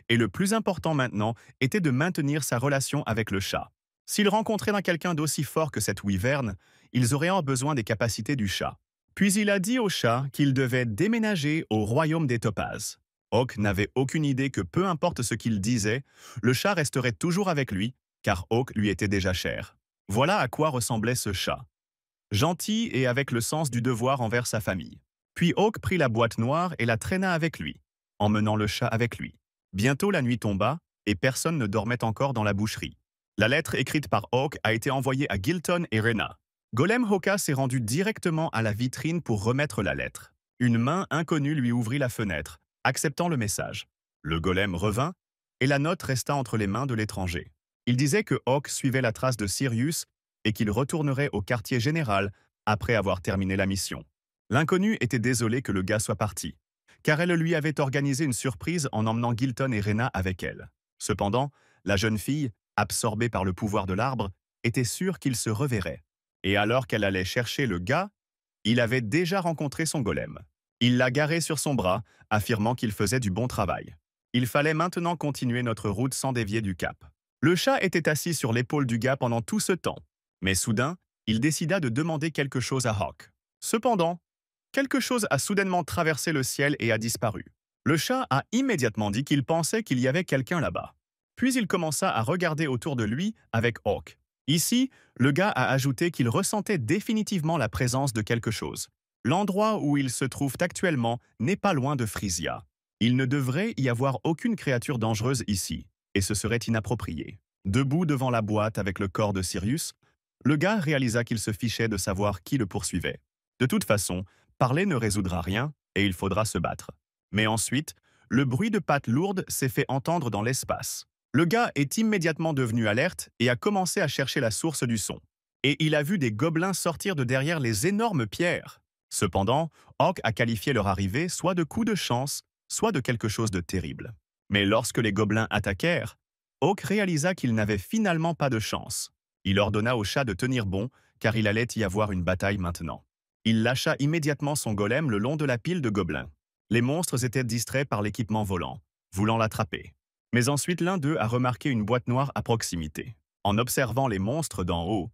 et le plus important maintenant était de maintenir sa relation avec le chat. S'il rencontrait quelqu'un d'aussi fort que cette wyverne, ils auraient en besoin des capacités du chat. Puis il a dit au chat qu'il devait déménager au royaume des topazes. Hawk n'avait aucune idée que peu importe ce qu'il disait, le chat resterait toujours avec lui, car Hawk lui était déjà cher. Voilà à quoi ressemblait ce chat. Gentil et avec le sens du devoir envers sa famille. Puis Hawk prit la boîte noire et la traîna avec lui, emmenant le chat avec lui. Bientôt la nuit tomba, et personne ne dormait encore dans la boucherie. La lettre écrite par Hawk a été envoyée à Gilton et Rena. Golem Hoka s'est rendu directement à la vitrine pour remettre la lettre. Une main inconnue lui ouvrit la fenêtre, acceptant le message. Le golem revint, et la note resta entre les mains de l'étranger. Il disait que Hawk suivait la trace de Sirius et qu'il retournerait au quartier général après avoir terminé la mission. L'inconnu était désolé que le gars soit parti, car elle lui avait organisé une surprise en emmenant Gilton et Rena avec elle. Cependant, la jeune fille, absorbée par le pouvoir de l'arbre, était sûre qu'il se reverrait. Et alors qu'elle allait chercher le gars, il avait déjà rencontré son golem. Il l'a garé sur son bras, affirmant qu'il faisait du bon travail. Il fallait maintenant continuer notre route sans dévier du cap. Le chat était assis sur l'épaule du gars pendant tout ce temps, mais soudain, il décida de demander quelque chose à Hawk. Cependant, quelque chose a soudainement traversé le ciel et a disparu. Le chat a immédiatement dit qu'il pensait qu'il y avait quelqu'un là-bas. Puis il commença à regarder autour de lui avec Hawk. Ici, le gars a ajouté qu'il ressentait définitivement la présence de quelque chose. L'endroit où ils se trouvent actuellement n'est pas loin de Frisia. Il ne devrait y avoir aucune créature dangereuse ici, et ce serait inapproprié. Debout devant la boîte avec le corps de Sirius, le gars réalisa qu'il se fichait de savoir qui le poursuivait. De toute façon, parler ne résoudra rien, et il faudra se battre. Mais ensuite, le bruit de pattes lourdes s'est fait entendre dans l'espace. Le gars est immédiatement devenu alerte et a commencé à chercher la source du son. Et il a vu des gobelins sortir de derrière les énormes pierres. Cependant, Hawk a qualifié leur arrivée soit de coup de chance, soit de quelque chose de terrible. Mais lorsque les gobelins attaquèrent, Hawk réalisa qu'il n'avait finalement pas de chance. Il ordonna au chat de tenir bon, car il allait y avoir une bataille maintenant. Il lâcha immédiatement son golem le long de la pile de gobelins. Les monstres étaient distraits par l'équipement volant, voulant l'attraper. Mais ensuite l'un d'eux a remarqué une boîte noire à proximité. En observant les monstres d'en haut,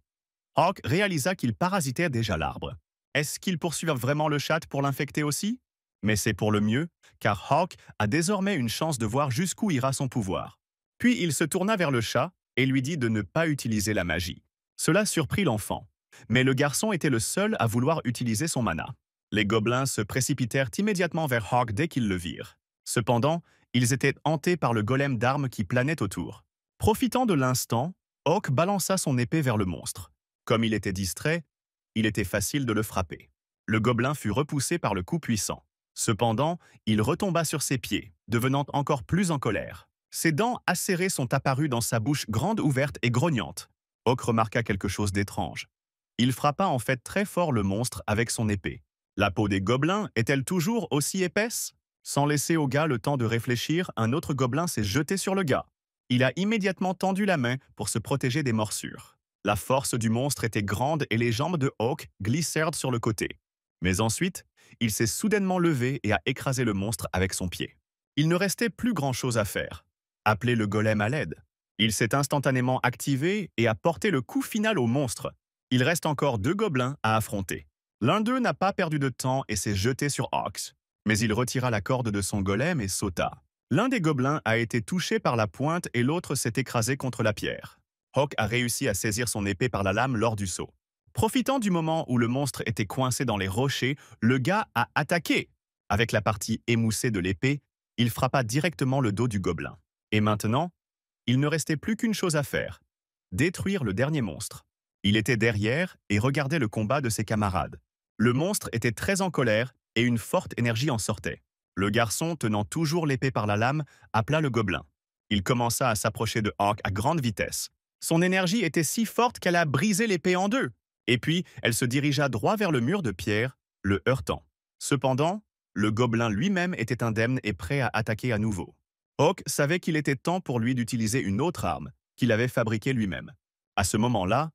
Hawk réalisa qu'ils parasitaient déjà l'arbre. Est-ce qu'ils poursuivent vraiment le chat pour l'infecter aussi? Mais c'est pour le mieux, car Hawk a désormais une chance de voir jusqu'où ira son pouvoir. Puis il se tourna vers le chat et lui dit de ne pas utiliser la magie. Cela surprit l'enfant. Mais le garçon était le seul à vouloir utiliser son mana. Les gobelins se précipitèrent immédiatement vers Hawk dès qu'ils le virent. Cependant, ils étaient hantés par le golem d'armes qui planait autour. Profitant de l'instant, Hawk balança son épée vers le monstre. Comme il était distrait, il était facile de le frapper. Le gobelin fut repoussé par le coup puissant. Cependant, il retomba sur ses pieds, devenant encore plus en colère. Ses dents acérées sont apparues dans sa bouche grande ouverte et grognante. Hawk remarqua quelque chose d'étrange. Il frappa en fait très fort le monstre avec son épée. La peau des gobelins est-elle toujours aussi épaisse? Sans laisser au gars le temps de réfléchir, un autre gobelin s'est jeté sur le gars. Il a immédiatement tendu la main pour se protéger des morsures. La force du monstre était grande et les jambes de Hawk glissèrent sur le côté. Mais ensuite, il s'est soudainement levé et a écrasé le monstre avec son pied. Il ne restait plus grand-chose à faire. Appeler le golem à l'aide. Il s'est instantanément activé et a porté le coup final au monstre. Il reste encore 2 gobelins à affronter. L'un d'eux n'a pas perdu de temps et s'est jeté sur Hawk, mais il retira la corde de son golem et sauta. L'un des gobelins a été touché par la pointe et l'autre s'est écrasé contre la pierre. Hawk a réussi à saisir son épée par la lame lors du saut. Profitant du moment où le monstre était coincé dans les rochers, le gars a attaqué. Avec la partie émoussée de l'épée, il frappa directement le dos du gobelin. Et maintenant, il ne restait plus qu'une chose à faire, détruire le dernier monstre. Il était derrière et regardait le combat de ses camarades. Le monstre était très en colère et une forte énergie en sortait. Le garçon, tenant toujours l'épée par la lame, appela le gobelin. Il commença à s'approcher de Hawk à grande vitesse. Son énergie était si forte qu'elle a brisé l'épée en deux. Et puis, elle se dirigea droit vers le mur de pierre, le heurtant. Cependant, le gobelin lui-même était indemne et prêt à attaquer à nouveau. Hawk savait qu'il était temps pour lui d'utiliser une autre arme, qu'il avait fabriquée lui-même. À ce moment-là,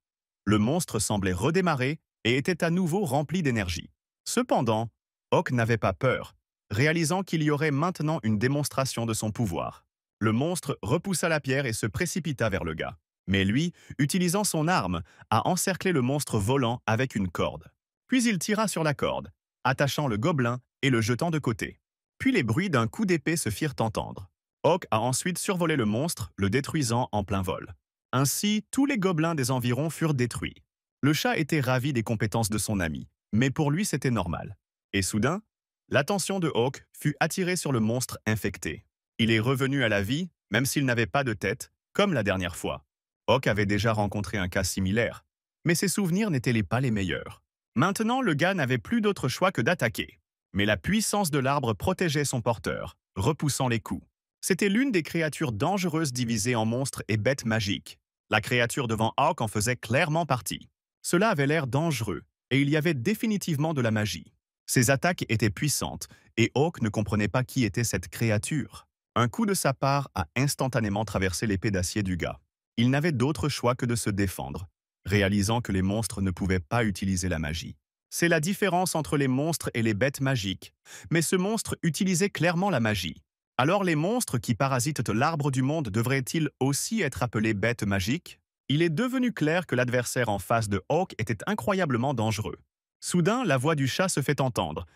le monstre semblait redémarrer et était à nouveau rempli d'énergie. Cependant, Hawk n'avait pas peur, réalisant qu'il y aurait maintenant une démonstration de son pouvoir. Le monstre repoussa la pierre et se précipita vers le gars. Mais lui, utilisant son arme, a encerclé le monstre volant avec une corde. Puis il tira sur la corde, attachant le gobelin et le jetant de côté. Puis les bruits d'un coup d'épée se firent entendre. Hawk a ensuite survolé le monstre, le détruisant en plein vol. Ainsi, tous les gobelins des environs furent détruits. Le chat était ravi des compétences de son ami, mais pour lui c'était normal. Et soudain, l'attention de Hawk fut attirée sur le monstre infecté. Il est revenu à la vie, même s'il n'avait pas de tête, comme la dernière fois. Hawk avait déjà rencontré un cas similaire, mais ses souvenirs n'étaient pas les meilleurs. Maintenant, le gars n'avait plus d'autre choix que d'attaquer. Mais la puissance de l'arbre protégeait son porteur, repoussant les coups. C'était l'une des créatures dangereuses divisées en monstres et bêtes magiques. La créature devant Hawk en faisait clairement partie. Cela avait l'air dangereux, et il y avait définitivement de la magie. Ses attaques étaient puissantes, et Hawk ne comprenait pas qui était cette créature. Un coup de sa part a instantanément traversé l'épée d'acier du gars. Il n'avait d'autre choix que de se défendre, réalisant que les monstres ne pouvaient pas utiliser la magie. C'est la différence entre les monstres et les bêtes magiques, mais ce monstre utilisait clairement la magie. Alors les monstres qui parasitent l'arbre du monde devraient-ils aussi être appelés bêtes magiques? Il est devenu clair que l'adversaire en face de Hawk était incroyablement dangereux. Soudain, la voix du chat se fait entendre,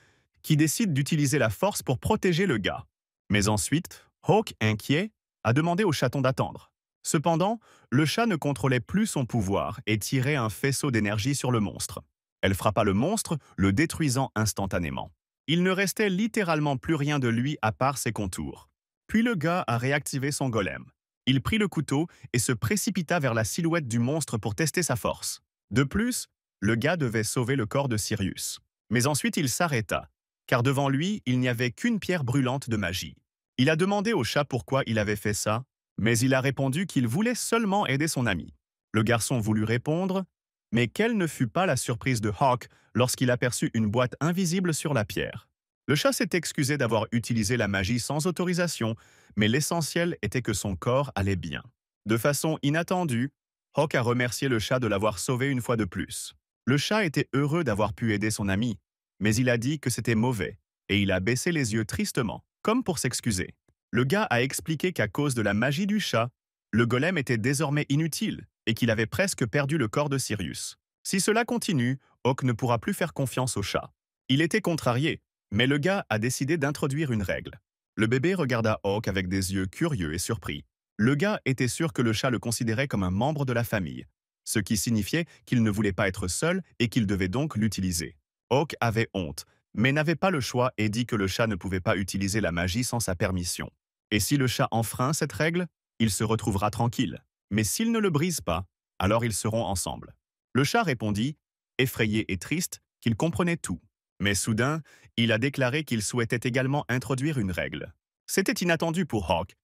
qui décide d'utiliser la force pour protéger le gars. Mais ensuite, Hawk, inquiet, a demandé au chaton d'attendre. Cependant, le chat ne contrôlait plus son pouvoir et tirait un faisceau d'énergie sur le monstre. Elle frappa le monstre, le détruisant instantanément. Il ne restait littéralement plus rien de lui à part ses contours. Puis le gars a réactivé son golem. Il prit le couteau et se précipita vers la silhouette du monstre pour tester sa force. De plus, le gars devait sauver le corps de Sirius. Mais ensuite il s'arrêta, car devant lui, il n'y avait qu'une pierre brûlante de magie. Il a demandé au chat pourquoi il avait fait ça, mais il a répondu qu'il voulait seulement aider son ami. Le garçon voulut répondre, mais quelle ne fut pas la surprise de Hawk lorsqu'il aperçut une boîte invisible sur la pierre. Le chat s'est excusé d'avoir utilisé la magie sans autorisation, mais l'essentiel était que son corps allait bien. De façon inattendue, Hawk a remercié le chat de l'avoir sauvé une fois de plus. Le chat était heureux d'avoir pu aider son ami, mais il a dit que c'était mauvais, et il a baissé les yeux tristement, comme pour s'excuser. Le gars a expliqué qu'à cause de la magie du chat, le golem était désormais inutile et qu'il avait presque perdu le corps de Sirius. Si cela continue, Hawk ne pourra plus faire confiance au chat. Il était contrarié, Mais le gars a décidé d'introduire une règle. Le bébé regarda Hawk avec des yeux curieux et surpris. Le gars était sûr que le chat le considérait comme un membre de la famille, ce qui signifiait qu'il ne voulait pas être seul et qu'il devait donc l'utiliser. Hawk avait honte, mais n'avait pas le choix et dit que le chat ne pouvait pas utiliser la magie sans sa permission. Et si le chat enfreint cette règle, il se retrouvera tranquille. Mais s'il ne le brise pas, alors ils seront ensemble. Le chat répondit, effrayé et triste, qu'il comprenait tout. Mais soudain, il a déclaré qu'il souhaitait également introduire une règle. C'était inattendu pour Hawk,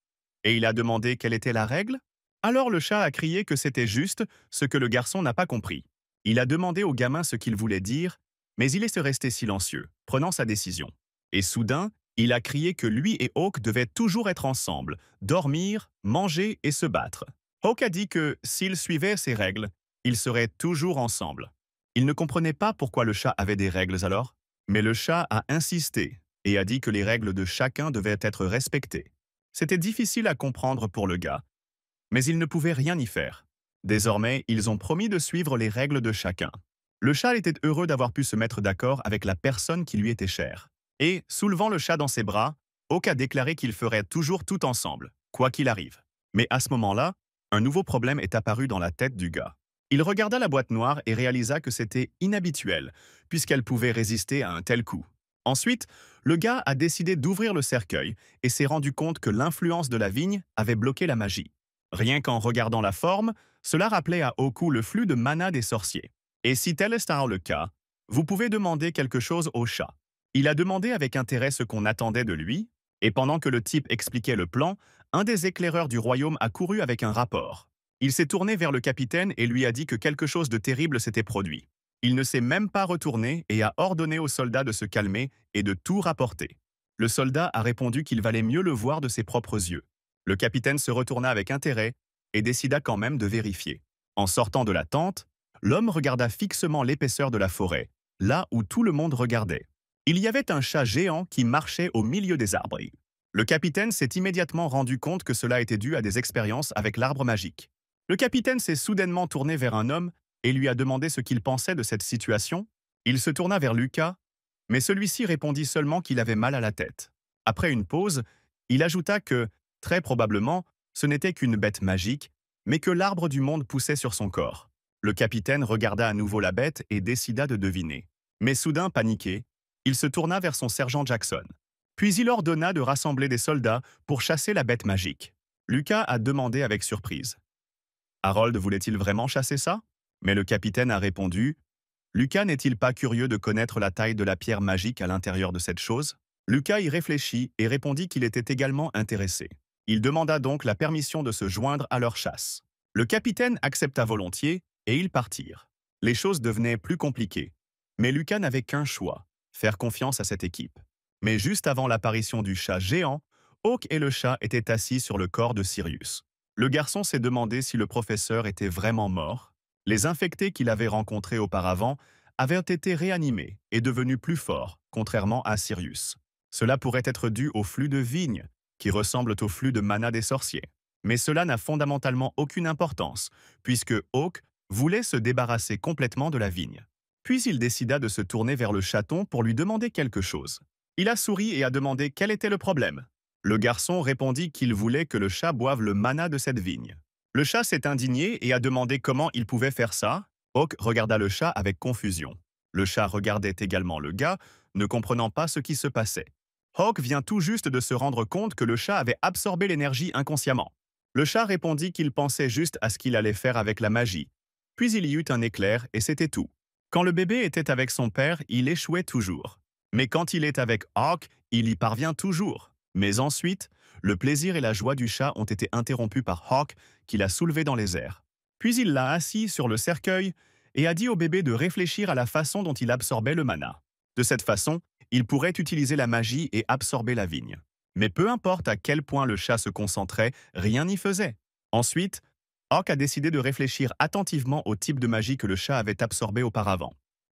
et il a demandé quelle était la règle. Alors le chat a crié que c'était juste ce que le garçon n'a pas compris. Il a demandé au gamin ce qu'il voulait dire, mais il est resté silencieux, prenant sa décision. Et soudain, il a crié que lui et Hawk devaient toujours être ensemble, dormir, manger et se battre. Hawk a dit que, s'ils suivaient ces règles, ils seraient toujours ensemble. Il ne comprenait pas pourquoi le chat avait des règles alors, mais le chat a insisté et a dit que les règles de chacun devaient être respectées. C'était difficile à comprendre pour le gars, mais il ne pouvait rien y faire. Désormais, ils ont promis de suivre les règles de chacun. Le chat était heureux d'avoir pu se mettre d'accord avec la personne qui lui était chère. Et, soulevant le chat dans ses bras, Hawk a déclaré qu'ils feraient toujours tout ensemble, quoi qu'il arrive. Mais à ce moment-là, un nouveau problème est apparu dans la tête du gars. Il regarda la boîte noire et réalisa que c'était inhabituel, puisqu'elle pouvait résister à un tel coup. Ensuite, le gars a décidé d'ouvrir le cercueil et s'est rendu compte que l'influence de la vigne avait bloqué la magie. Rien qu'en regardant la forme, cela rappelait à Oku le flux de mana des sorciers. Et si tel est le cas, vous pouvez demander quelque chose au chat. Il a demandé avec intérêt ce qu'on attendait de lui, et pendant que le type expliquait le plan, un des éclaireurs du royaume a couru avec un rapport. Il s'est tourné vers le capitaine et lui a dit que quelque chose de terrible s'était produit. Il ne s'est même pas retourné et a ordonné aux soldats de se calmer et de tout rapporter. Le soldat a répondu qu'il valait mieux le voir de ses propres yeux. Le capitaine se retourna avec intérêt et décida quand même de vérifier. En sortant de la tente, l'homme regarda fixement l'épaisseur de la forêt, là où tout le monde regardait. Il y avait un chat géant qui marchait au milieu des arbres. Le capitaine s'est immédiatement rendu compte que cela était dû à des expériences avec l'arbre magique. Le capitaine s'est soudainement tourné vers un homme et lui a demandé ce qu'il pensait de cette situation. Il se tourna vers Lucas, mais celui-ci répondit seulement qu'il avait mal à la tête. Après une pause, il ajouta que, très probablement, ce n'était qu'une bête magique, mais que l'arbre du monde poussait sur son corps. Le capitaine regarda à nouveau la bête et décida de deviner. Mais soudain, paniqué, il se tourna vers son sergent Jackson. Puis il ordonna de rassembler des soldats pour chasser la bête magique. Lucas a demandé avec surprise. Harold voulait-il vraiment chasser ça? Mais le capitaine a répondu. Lucas n'est-il pas curieux de connaître la taille de la pierre magique à l'intérieur de cette chose? Lucas y réfléchit et répondit qu'il était également intéressé. Il demanda donc la permission de se joindre à leur chasse. Le capitaine accepta volontiers et ils partirent. Les choses devenaient plus compliquées. Mais Lucas n'avait qu'un choix, faire confiance à cette équipe. Mais juste avant l'apparition du chat géant, Hawk et le chat étaient assis sur le corps de Sirius. Le garçon s'est demandé si le professeur était vraiment mort. Les infectés qu'il avait rencontrés auparavant avaient été réanimés et devenus plus forts, contrairement à Sirius. Cela pourrait être dû au flux de vigne, qui ressemblent au flux de mana des sorciers. Mais cela n'a fondamentalement aucune importance, puisque Hawk voulait se débarrasser complètement de la vigne. Puis il décida de se tourner vers le chaton pour lui demander quelque chose. Il a souri et a demandé quel était le problème. Le garçon répondit qu'il voulait que le chat boive le mana de cette vigne. Le chat s'est indigné et a demandé comment il pouvait faire ça. Hawk regarda le chat avec confusion. Le chat regardait également le gars, ne comprenant pas ce qui se passait. Hawk vient tout juste de se rendre compte que le chat avait absorbé l'énergie inconsciemment. Le chat répondit qu'il pensait juste à ce qu'il allait faire avec la magie. Puis il y eut un éclair et c'était tout. Quand le bébé était avec son père, il échouait toujours. Mais quand il est avec Hawk, il y parvient toujours. Mais ensuite, le plaisir et la joie du chat ont été interrompus par Hawk, qui l'a soulevé dans les airs. Puis il l'a assis sur le cercueil et a dit au bébé de réfléchir à la façon dont il absorbait le mana. De cette façon, il pourrait utiliser la magie et absorber la vigne. Mais peu importe à quel point le chat se concentrait, rien n'y faisait. Ensuite, Hawk a décidé de réfléchir attentivement au type de magie que le chat avait absorbé auparavant.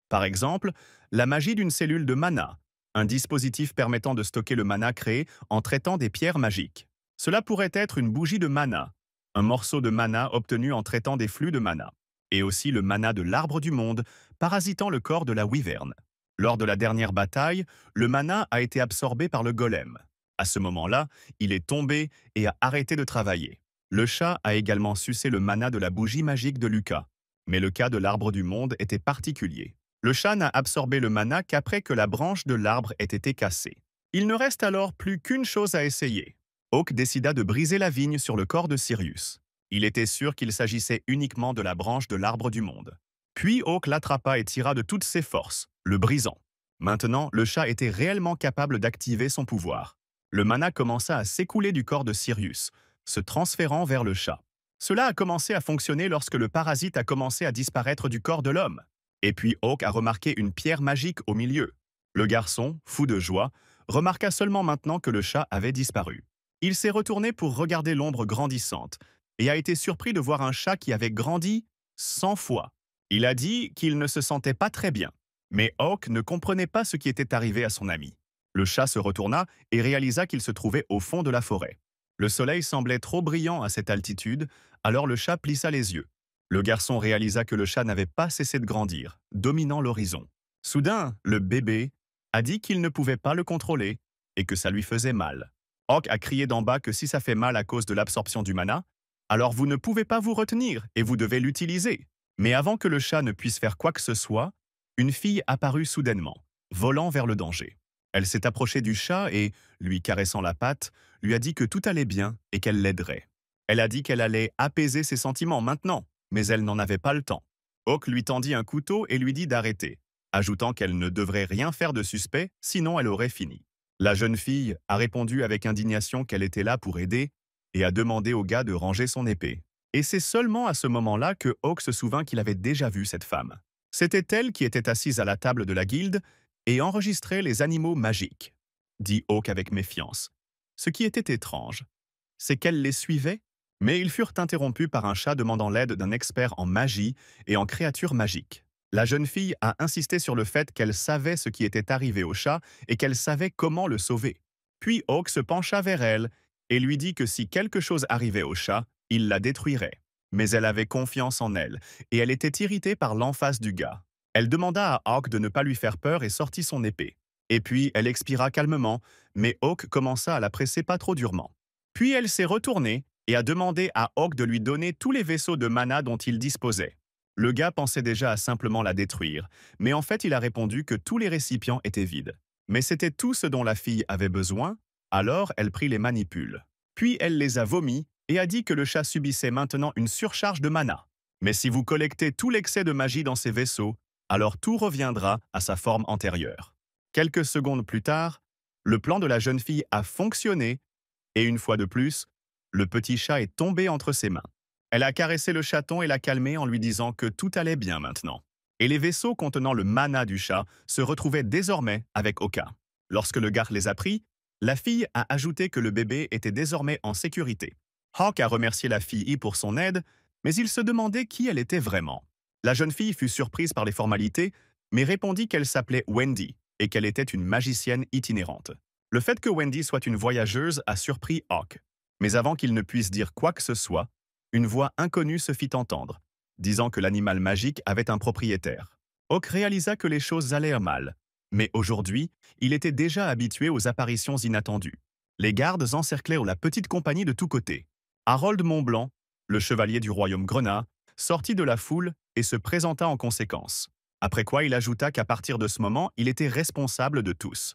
Par exemple, la magie d'une cellule de mana, un dispositif permettant de stocker le mana créé en traitant des pierres magiques. Cela pourrait être une bougie de mana, un morceau de mana obtenu en traitant des flux de mana, et aussi le mana de l'arbre du monde, parasitant le corps de la wyverne. Lors de la dernière bataille, le mana a été absorbé par le golem. À ce moment-là, il est tombé et a arrêté de travailler. Le chat a également sucé le mana de la bougie magique de Lucas. Mais le cas de l'arbre du monde était particulier. Le chat n'a absorbé le mana qu'après que la branche de l'arbre ait été cassée. Il ne reste alors plus qu'une chose à essayer. Hawk décida de briser la vigne sur le corps de Sirius. Il était sûr qu'il s'agissait uniquement de la branche de l'arbre du monde. Puis Hawk l'attrapa et tira de toutes ses forces, le brisant. Maintenant, le chat était réellement capable d'activer son pouvoir. Le mana commença à s'écouler du corps de Sirius, se transférant vers le chat. Cela a commencé à fonctionner lorsque le parasite a commencé à disparaître du corps de l'homme. Et puis Hawk a remarqué une pierre magique au milieu. Le garçon, fou de joie, remarqua seulement maintenant que le chat avait disparu. Il s'est retourné pour regarder l'ombre grandissante et a été surpris de voir un chat qui avait grandi 100 fois. Il a dit qu'il ne se sentait pas très bien, mais Hawk ne comprenait pas ce qui était arrivé à son ami. Le chat se retourna et réalisa qu'il se trouvait au fond de la forêt. Le soleil semblait trop brillant à cette altitude, alors le chat plissa les yeux. Le garçon réalisa que le chat n'avait pas cessé de grandir, dominant l'horizon. Soudain, le bébé a dit qu'il ne pouvait pas le contrôler et que ça lui faisait mal. Hawk a crié d'en bas que si ça fait mal à cause de l'absorption du mana, alors vous ne pouvez pas vous retenir et vous devez l'utiliser. Mais avant que le chat ne puisse faire quoi que ce soit, une fille apparut soudainement, volant vers le danger. Elle s'est approchée du chat et, lui caressant la patte, lui a dit que tout allait bien et qu'elle l'aiderait. Elle a dit qu'elle allait apaiser ses sentiments maintenant, mais elle n'en avait pas le temps. Hawk lui tendit un couteau et lui dit d'arrêter, ajoutant qu'elle ne devrait rien faire de suspect, sinon elle aurait fini. La jeune fille a répondu avec indignation qu'elle était là pour aider et a demandé au gars de ranger son épée. Et c'est seulement à ce moment-là que Hawk se souvint qu'il avait déjà vu cette femme. C'était elle qui était assise à la table de la guilde et enregistrait les animaux magiques, dit Hawk avec méfiance. Ce qui était étrange, c'est qu'elle les suivait, mais ils furent interrompus par un chat demandant l'aide d'un expert en magie et en créatures magiques. La jeune fille a insisté sur le fait qu'elle savait ce qui était arrivé au chat et qu'elle savait comment le sauver. Puis Hawk se pencha vers elle et lui dit que si quelque chose arrivait au chat, il la détruirait. Mais elle avait confiance en elle et elle était irritée par l'emphase du gars. Elle demanda à Hawk de ne pas lui faire peur et sortit son épée. Et puis elle expira calmement, mais Hawk commença à la presser pas trop durement. Puis elle s'est retournée et a demandé à Hawk de lui donner tous les vaisseaux de mana dont il disposait. Le gars pensait déjà à simplement la détruire, mais en fait il a répondu que tous les récipients étaient vides. Mais c'était tout ce dont la fille avait besoin, alors elle prit les manipules. Puis elle les a vomis et a dit que le chat subissait maintenant une surcharge de mana. Mais si vous collectez tout l'excès de magie dans ces vaisseaux, alors tout reviendra à sa forme antérieure. Quelques secondes plus tard, le plan de la jeune fille a fonctionné et une fois de plus, le petit chat est tombé entre ses mains. Elle a caressé le chaton et l'a calmé en lui disant que tout allait bien maintenant. Et les vaisseaux contenant le mana du chat se retrouvaient désormais avec Oka. Lorsque le gars les a pris, la fille a ajouté que le bébé était désormais en sécurité. Hawk a remercié la fille pour son aide, mais il se demandait qui elle était vraiment. La jeune fille fut surprise par les formalités, mais répondit qu'elle s'appelait Wendy et qu'elle était une magicienne itinérante. Le fait que Wendy soit une voyageuse a surpris Hawk. Mais avant qu'il ne puisse dire quoi que ce soit, une voix inconnue se fit entendre, disant que l'animal magique avait un propriétaire. Hawk réalisa que les choses allaient mal, mais aujourd'hui, il était déjà habitué aux apparitions inattendues. Les gardes encerclèrent la petite compagnie de tous côtés. Harold Montblanc, le chevalier du royaume Grenat, sortit de la foule et se présenta en conséquence. Après quoi il ajouta qu'à partir de ce moment, il était responsable de tous.